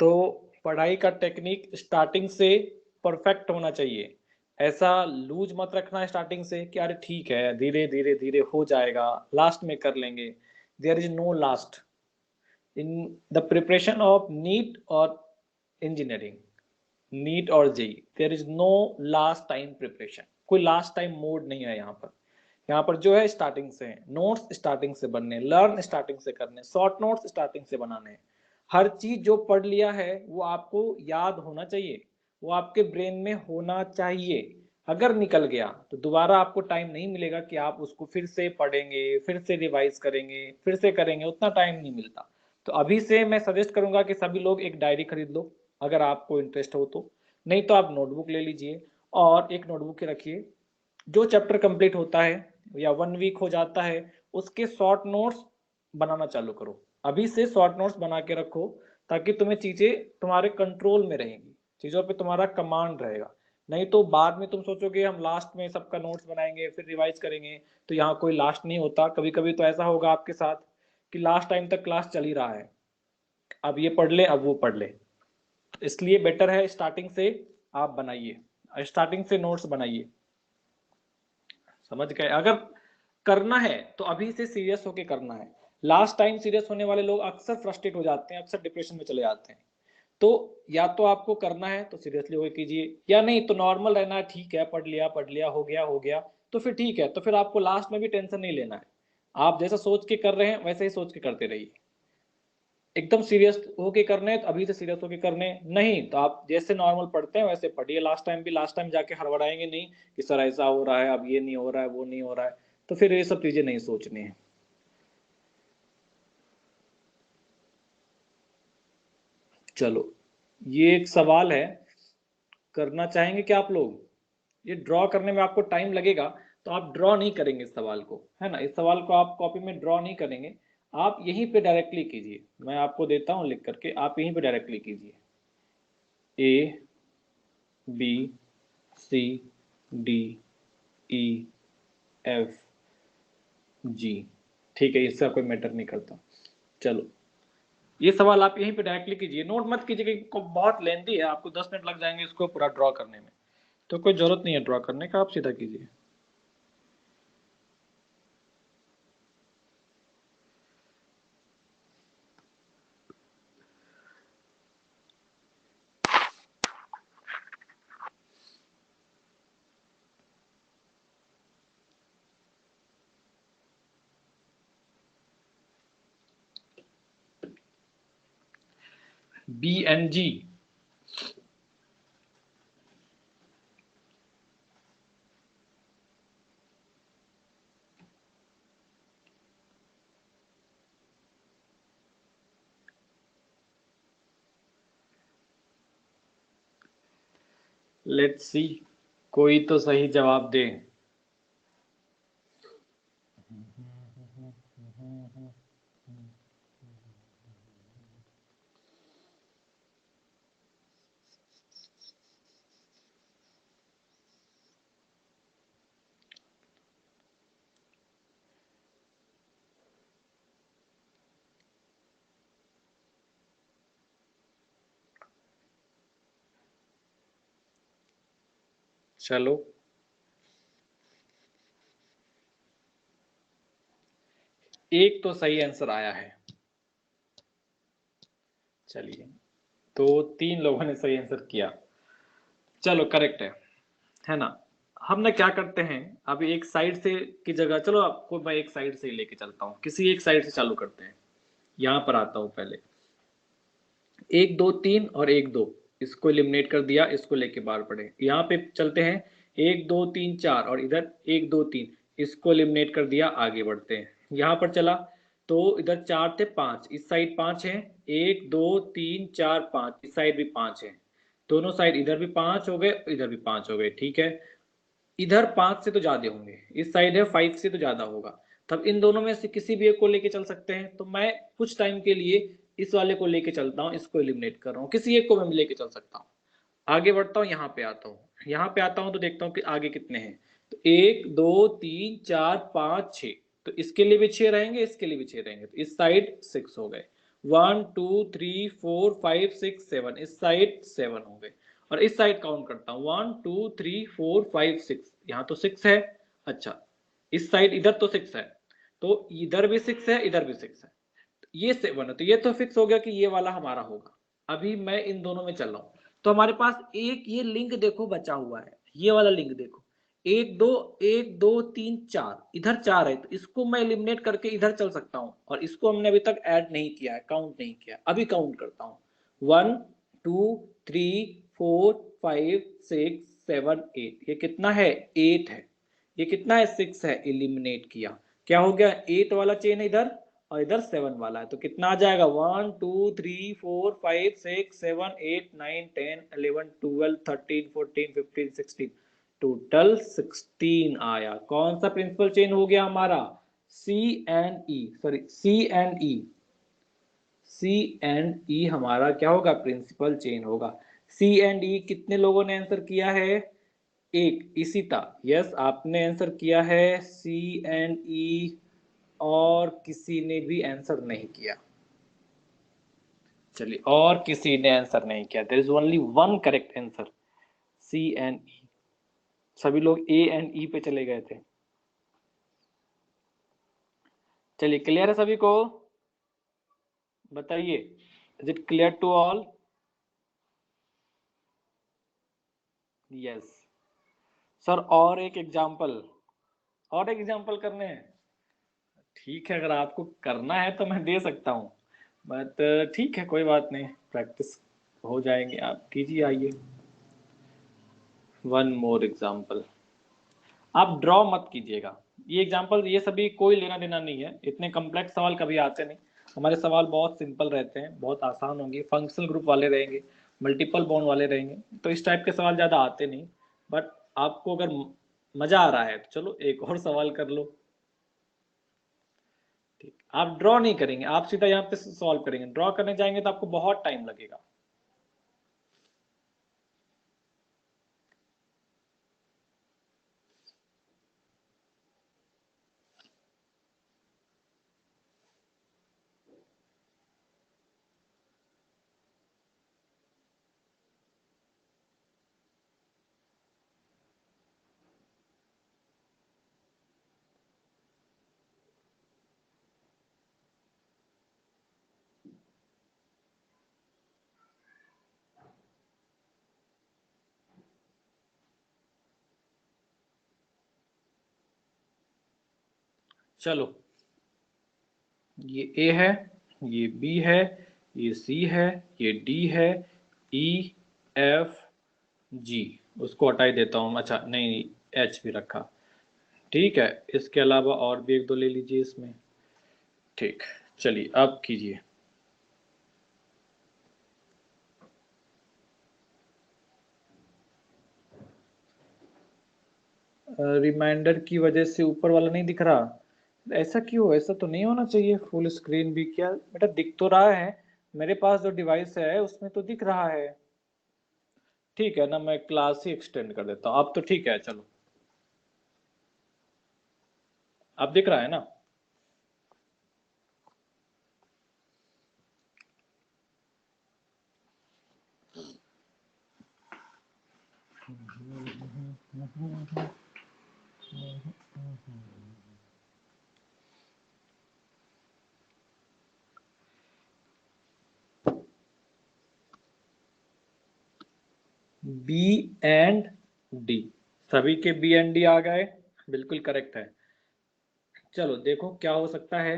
तो पढ़ाई का टेक्निक स्टार्टिंग से परफेक्ट होना चाहिए। ऐसा लूज मत रखना स्टार्टिंग से कि अरे ठीक है धीरे धीरे धीरे हो जाएगा, लास्ट में कर लेंगे। There is no last in the preparation of NEET और इंजीनियरिंग, नीट और JEE. There is no last time preparation, कोई लास्ट टाइम मोड नहीं है यहाँ पर। यहाँ पर जो है स्टार्टिंग से है, नोट्स स्टार्टिंग से बनने, लर्न स्टार्टिंग से करने, शॉर्ट नोट्स स्टार्टिंग से बनाने। हर चीज जो पढ़ लिया है वो आपको याद होना चाहिए, वो आपके ब्रेन में होना चाहिए। अगर निकल गया तो दोबारा आपको टाइम नहीं मिलेगा कि आप उसको फिर से पढ़ेंगे, फिर से रिवाइज करेंगे, फिर से करेंगे, उतना टाइम नहीं मिलता। तो अभी से मैं सजेस्ट करूंगा कि सभी लोग एक डायरी खरीद लो, अगर आपको इंटरेस्ट हो तो। नहीं तो आप नोटबुक ले लीजिए, और एक नोटबुक रखिए, जो चैप्टर कंप्लीट होता है या 1 वीक हो जाता है उसके शॉर्ट नोट्स बनाना चालू करो। अभी से शॉर्ट नोट्स बना के रखो, ताकि तुम्हें चीजें तुम्हारे कंट्रोल में रहेंगी, चीजों पे तुम्हारा कमांड रहेगा। नहीं तो बाद में तुम सोचोगे हम लास्ट में सबका नोट्स बनाएंगे फिर रिवाइज करेंगे, तो यहाँ कोई लास्ट नहीं होता। कभी कभी तो ऐसा होगा आपके साथ कि लास्ट टाइम तक क्लास चल ही रहा है, अब ये पढ़ ले अब वो पढ़ ले। इसलिए बेटर है स्टार्टिंग से आप बनाइए, स्टार्टिंग से नोट्स बनाइए। समझ गए? अगर करना है तो अभी से सीरियस होके करना है। लास्ट टाइम सीरियस होने वाले लोग अक्सर फ्रस्ट्रेट हो जाते हैं, अक्सर डिप्रेशन में चले जाते हैं। तो या तो आपको करना है तो सीरियसली होकर कीजिए, या नहीं तो नॉर्मल रहना है, ठीक है पढ़ लिया हो गया तो फिर ठीक है। तो फिर आपको लास्ट में भी टेंशन नहीं लेना है, आप जैसा सोच के कर रहे हैं वैसे ही सोच के करते रहिए। एकदम सीरियस होके करने तो अभी से सीरियस होके करने, नहीं तो आप जैसे नॉर्मल पढ़ते हैं वैसे पढ़िए। लास्ट टाइम भी, लास्ट टाइम जाके हड़बड़ाएंगे नहीं कि सर ऐसा हो रहा है, अब ये नहीं हो रहा है, वो नहीं हो रहा है, तो फिर ये सब चीजें नहीं सोचनी है। चलो, ये एक सवाल है, करना चाहेंगे क्या आप लोग? ये ड्रॉ करने में आपको टाइम लगेगा, तो आप ड्रॉ नहीं करेंगे इस सवाल को, है ना, इस सवाल को आप कॉपी में ड्रॉ नहीं करेंगे, आप यहीं पे डायरेक्टली कीजिए। मैं आपको देता हूं लिख करके, आप यहीं पे डायरेक्टली कीजिए। A B C D E F G, ठीक है, इससे कोई मैटर नहीं करता। चलो, ये सवाल आप यहीं पे डायरेक्टली कीजिए, नोट मत कीजिए कि बहुत लेंथी है, आपको 10 मिनट लग जाएंगे इसको पूरा ड्रॉ करने में। तो कोई जरूरत नहीं है ड्रॉ करने का, आप सीधा कीजिए। B and G. Let's see, कोई तो सही जवाब दे। चलो, एक तो सही आंसर आया है। चलिए, तो 3 लोगों ने सही आंसर किया। चलो, करेक्ट है ना। हम ना क्या करते हैं, अभी एक साइड से की जगह, चलो आपको मैं एक साइड से ही लेके चलता हूँ, किसी एक साइड से चालू करते हैं। यहां पर आता हूं पहले, 1 2 3 और 1 2, इसको एलिमिनेट कर दिया, इसको लेके बाहर पड़े। यहाँ पे चलते हैं, 1 2 3 4 और इधर 1 2 3, इसको एलिमिनेट कर दिया, आगे बढ़ते हैं। यहाँ पर चला तो इधर 4 थे, 5 इस साइड 5 है, 1 2 3 4 5 इस साइड भी 5 है, दोनों साइड इधर भी 5 हो गए, इधर भी 5 हो गए। ठीक है, इधर 5 से तो ज्यादा होंगे, इस साइड है 5 से तो ज्यादा होगा, तब इन दोनों में से किसी भी एक को लेके चल सकते हैं। तो मैं कुछ टाइम के लिए इस वाले को लेके चलता हूँ, इसको एलिमिनेट कर रहा हूँ, किसी एक को मैं लेके चल सकता हूँ। आगे बढ़ता हूँ, यहाँ पे आता हूँ, यहाँ पे आता हूँ तो देखता हूँ कि आगे कितने हैं। तो 1 2 3 4 5 6, तो इसके लिए भी 6 रहेंगे, इसके लिए भी 6 रहेंगे, तो इस साइड 6 हो गए। 1 2 3 4 5 6 7, इस साइड 7 हो गए। और इस साइड काउंट करता हूँ, 1 2 3 4 5 6, यहाँ तो 6 है। अच्छा, इस साइड इधर तो 6 है, तो इधर भी 6 है, इधर भी 6 है, ये 7 है, तो ये तो फिक्स हो गया कि ये वाला हमारा होगा। अभी मैं इन दोनों में चल रहा हूँ, तो हमारे पास एक ये लिंक देखो बचा हुआ है, ये वाला लिंक देखो, 1 2 3 4, इधर 4 है, तो इसको मैं एलिमिनेट करके इधर चल सकता हूँ, और इसको हमने अभी तक ऐड नहीं किया है, काउंट नहीं किया। अभी काउंट करता हूँ, 1 2 3 4 5 6 7 8, ये कितना है, 8 है। ये कितना है, 6 है, एलिमिनेट किया, क्या हो गया, 8 वाला चेन इधर और इधर 7 वाला है, तो कितना आ जाएगा, 1 2 3 4 5 6 7 8 9 10 11 12 13 14 15 16, टोटल 16 आया। कौन सा प्रिंसिपल चेन हो गया हमारा, C and E, sorry C and E, C and E हमारा क्या होगा, प्रिंसिपल चेन होगा। सी एंड ई कितने लोगों ने आंसर किया है, एक, इशिता, यस आपने आंसर किया है सी एंड ई, और किसी ने भी आंसर नहीं किया। चलिए, और किसी ने आंसर नहीं किया, there is only one correct answer, C and E. सभी लोग ए एंड ई पे चले गए थे। चलिए, क्लियर है सभी को, बताइए, is it clear to all, yes sir. और एक एग्जाम्पल करने हैं, ठीक है, अगर आपको करना है तो मैं दे सकता हूँ, बट ठीक है, कोई बात नहीं, प्रैक्टिस हो जाएंगे, आप कीजिए, आइए। वन मोर एग्जाम्पल, आप ड्रॉ मत कीजिएगा, ये एग्जाम्पल, ये सभी कोई लेना देना नहीं है, इतने कम्प्लेक्स सवाल कभी आते नहीं, हमारे सवाल बहुत सिंपल रहते हैं, बहुत आसान होंगे, फंक्शनल ग्रुप वाले रहेंगे, मल्टीपल बॉन्ड वाले रहेंगे, तो इस टाइप के सवाल ज़्यादा आते नहीं। बट आपको अगर मजा आ रहा है तो चलो एक और सवाल कर लो। ठीक, आप ड्रॉ नहीं करेंगे, आप सीधा यहाँ पे सॉल्व करेंगे, ड्रॉ करने जाएंगे तो आपको बहुत टाइम लगेगा। चलो, ये ए है, ये बी है, ये C है, ये D है, E F G, उसको हटाई देता हूँ। अच्छा नहीं, H भी रखा, ठीक है। इसके अलावा और भी एक दो ले लीजिए इसमें। ठीक, चलिए अब कीजिए। रिमाइंडर की वजह से ऊपर वाला नहीं दिख रहा, ऐसा क्यों? ऐसा तो नहीं होना चाहिए। फुल स्क्रीन भी क्या बेटा, दिख तो रहा है, मेरे पास जो डिवाइस है उसमें तो दिख रहा है। ठीक है ना, मैं क्लास ही एक्सटेंड कर देता हूँ। अब तो ठीक है, चलो अब दिख रहा है ना। बी एंड डी, सभी के बी एंड डी आ गए, बिल्कुल करेक्ट है। चलो देखो क्या हो सकता है।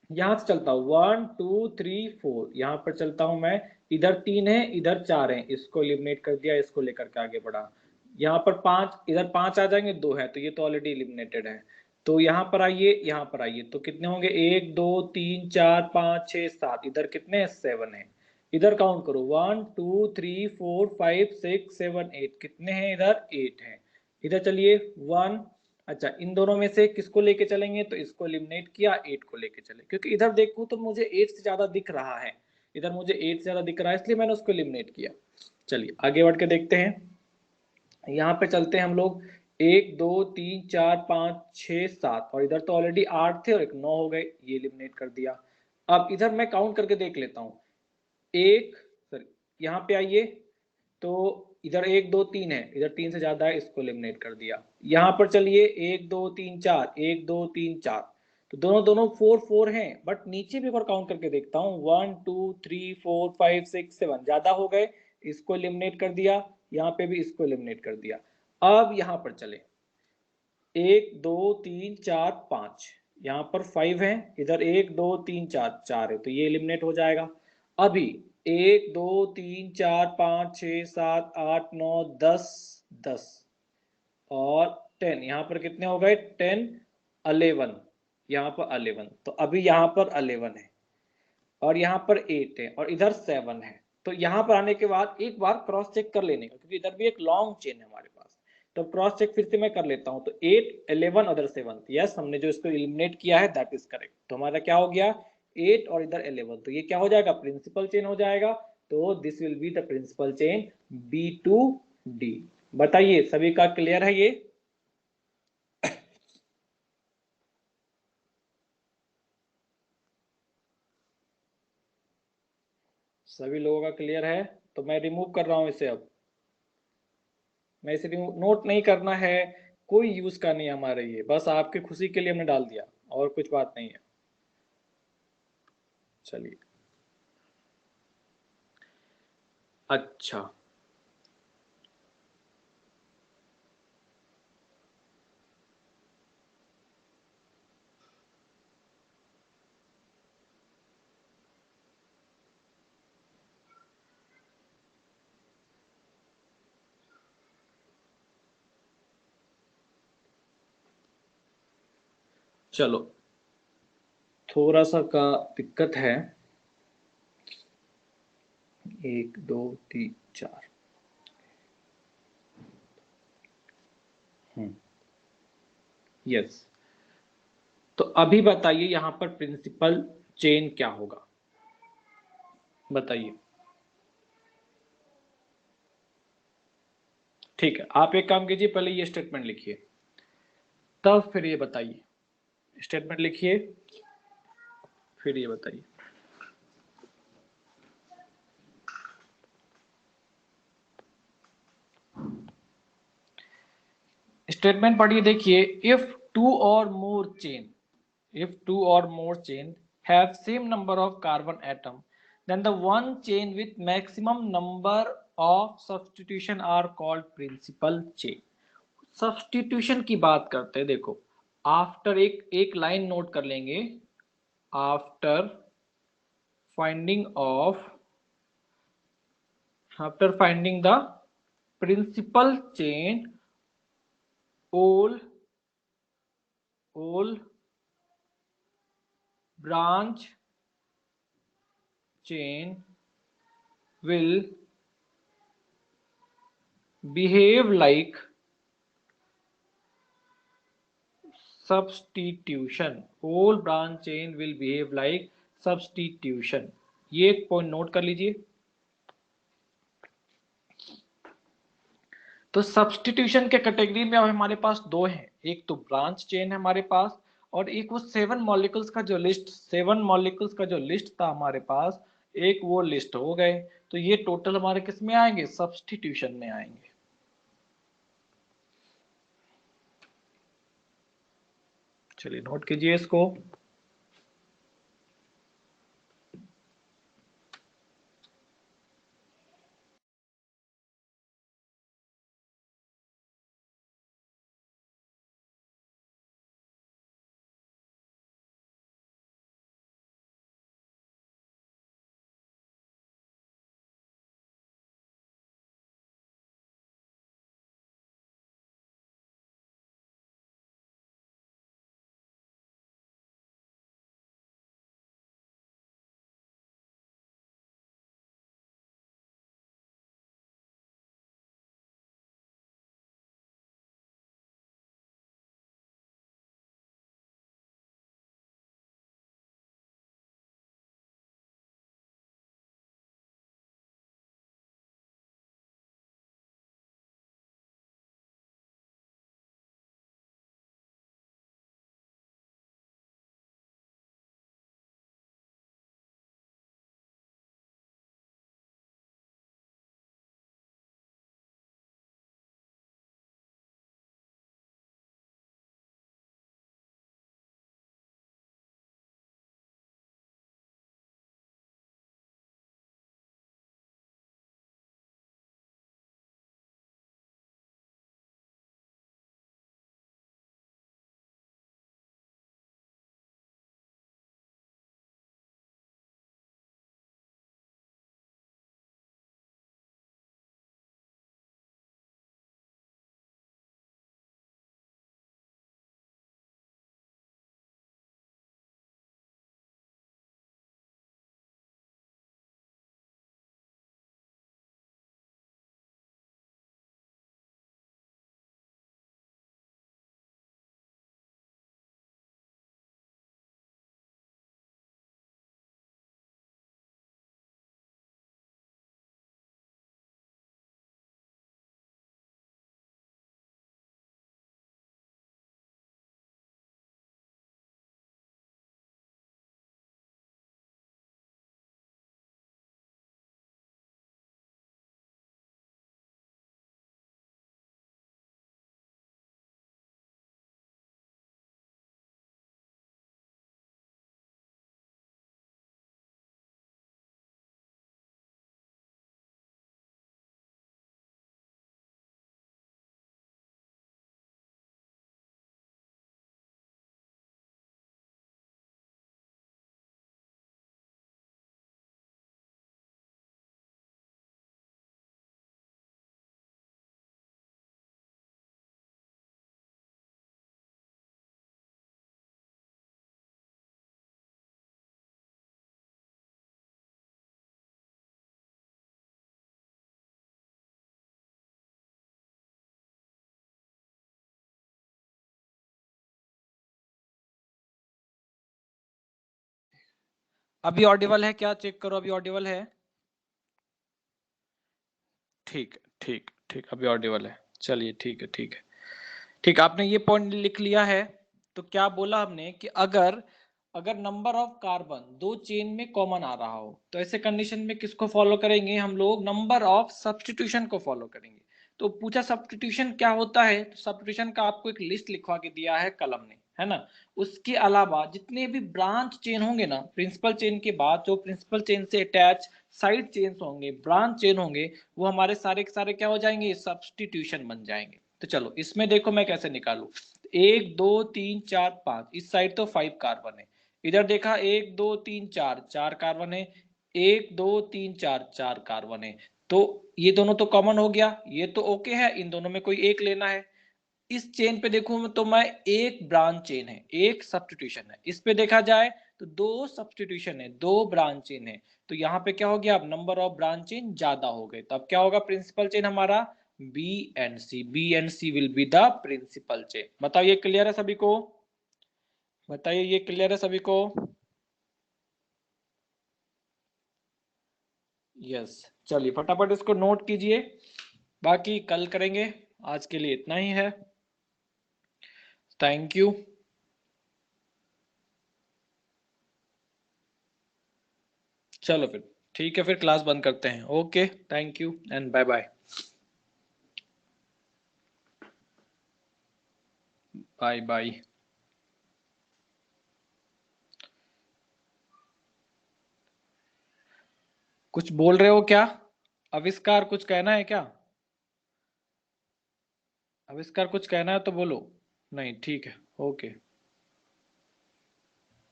यहां से चलता हूं 1 2 3 4, यहां पर चलता हूं मैं। इधर 3 है, इधर 4 है, इसको एलिमिनेट कर दिया, इसको लेकर के आगे बढ़ा। यहाँ पर 5, इधर 5 आ जाएंगे, 2 है तो ये तो ऑलरेडी एलिमिनेटेड है। तो यहाँ पर आइए, यहाँ पर आइए, तो कितने होंगे? 1 2 3 4 5 6 7, इधर कितने? 7 है। इधर काउंट करो, 1 2 3 4 5 6 7 8, कितने हैं इधर? 8 है। इधर चलिए 1। अच्छा, इन दोनों में से किसको लेके चलेंगे? तो इसको एलिमिनेट किया, 8 को लेके चले, क्योंकि इधर देखूं तो मुझे 8 से ज्यादा दिख रहा है, इधर मुझे 8 से ज्यादा दिख रहा है, इसलिए मैंने उसको एलिमिनेट किया। चलिए आगे बढ़ के देखते हैं। यहाँ पे चलते हैं हम लोग, 1 2 3 4 5 6 7, और इधर तो ऑलरेडी 8 थे और एक 9 हो गए, ये एलिमिनेट कर दिया। अब इधर मैं काउंट करके देख लेता हूँ। एक, सॉरी, यहाँ पे आइए, तो इधर 1 2 3 है, इधर 3 से ज्यादा है, इसको एलिमिनेट कर दिया। यहाँ पर चलिए 1 2 3 4, 1 2 3 4, तो दोनों दोनों 4 4 हैं, बट नीचे भी एक बार काउंट करके देखता हूँ, 1 2 3 4 5 6 7, ज्यादा हो गए, इसको एलिमिनेट कर दिया। यहाँ पे भी इसको एलिमिनेट कर दिया। अब यहाँ पर चले, 1 2 3 4 5, यहाँ पर 5 है, इधर 1 2 3 4 4 है, तो ये एलिमिनेट हो जाएगा। अभी 1 2 3 4 5 6 7 8 9 10 10 और 10, यहाँ पर कितने हो गए? 10 11, यहाँ पर 11, तो अभी यहाँ पर 11 है, और यहाँ पर 8 है, और इधर 7 है। तो यहाँ पर आने के बाद एक बार क्रॉस चेक कर लेने का, क्योंकि इधर भी एक लॉन्ग चेन है हमारे पास, तो क्रॉस चेक फिर से मैं कर लेता हूँ। तो 8 11 उधर 7, यस, हमने जो इसको एलिमिनेट किया है दैट इज करेक्ट। तो हमारा क्या हो गया? 8 और इधर 11, तो ये क्या हो जाएगा? प्रिंसिपल चेन हो जाएगा। तो this will be the principal chain B2D। बताइए सभी का क्लियर है ये? सभी लोगों का क्लियर है? तो मैं रिमूव कर रहा हूं इसे। अब मैं इसे नोट नहीं करना है, कोई यूज का नहीं है हमारे, ये बस आपकी खुशी के लिए हमने डाल दिया, और कुछ बात नहीं है। चलिए, अच्छा, चलो थोड़ा सा का दिक्कत है, 1 2 3 4। यस, तो अभी बताइए यहाँ पर प्रिंसिपल चेन क्या होगा? बताइए। ठीक है, आप एक काम कीजिए, पहले ये स्टेटमेंट लिखिए, तब फिर ये बताइए। स्टेटमेंट लिखिए, फिर ये बताइए। स्टेटमेंट पढ़िए, देखिए, इफ टू और मोर chain, if two or more chain have same number of carbon atom, then the one chain with maximum number of substitution are called principal chain। Substitution की बात करते हैं, देखो, आफ्टर एक एक लाइन नोट कर लेंगे, after finding of after finding the principal chain all branch chain will behave like substitution. All branch chain will behave like substitution. ये एक पॉइंट नोट कर लीजिए। तो सब्सटीट्यूशन के कैटेगरी में अब हमारे पास दो हैं, एक तो ब्रांच चेन है हमारे पास, और एक वो 7 मॉलिक्यूल्स का जो लिस्ट था हमारे पास, एक वो लिस्ट हो गए। तो ये टोटल हमारे किस में आएंगे? सब्सटीट्यूशन में आएंगे। चलिए नोट कीजिए इसको। अभी ऑडिबल है क्या? चेक करो अभी ऑडिबल है। ठीक ठीक ठीक, अभी ऑडिबल है। चलिए ठीक है ठीक है ठीक। आपने ये पॉइंट लिख लिया है। तो क्या बोला हमने कि अगर नंबर ऑफ कार्बन दो चेन में कॉमन आ रहा हो तो ऐसे कंडीशन में किसको फॉलो करेंगे हम लोग? नंबर ऑफ सब्स्टिट्यूशन को फॉलो करेंगे। तो पूछा सब्स्टिट्यूशन क्या होता है, तो सब्स्टिट्यूशन का आपको एक लिस्ट लिखवा के दिया है कलम ने, है ना। उसके अलावा जितने भी ब्रांच चेन होंगे ना, प्रिंसिपल चेन के बाद जो प्रिंसिपल चेन से अटैच साइड चेन्स होंगे, ब्रांच चेन होंगे, वो हमारे सारे के सारे क्या हो जाएंगे? सब्स्टिट्यूशन बन जाएंगे। तो चलो इसमें देखो मैं कैसे निकालू। 1 2 3 4 5, इस साइड तो 5 कार्बन है, इधर देखा 1 2 3 4 कार्बन है, 1 2 3 4 4 कार्बन है, तो ये दोनों तो कॉमन हो गया, ये तो ओके है, इन दोनों में कोई एक लेना है। इस चेन पे देखूं तो मैं एक ब्रांच चेन है, एक सब्स्टिट्यूशन है। इस पे देखा जाए तो दो सब्स्टिट्यूशन है, दो ब्रांच चेन है। तो यहाँ पे क्या हो गया, अब नंबर ऑफ ब्रांच चेन ज्यादा हो गए। तो अब क्या होगा प्रिंसिपल चेन हमारा B and C, B and C will be the principal chain. बताओ ये क्लियर है सभी को? बताइए ये क्लियर है सभी को? यस, चलिए फटाफट इसको नोट कीजिए, बाकी कल करेंगे। आज के लिए इतना ही है। Thank you. चलो फिर ठीक है, फिर क्लास बंद करते हैं। Okay, thank you and bye bye. Bye bye. कुछ बोल रहे हो क्या? आविष्कार कुछ कहना है क्या? आविष्कार कुछ कहना है तो बोलो। नहीं, ठीक है, ओके,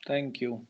थैंक यू।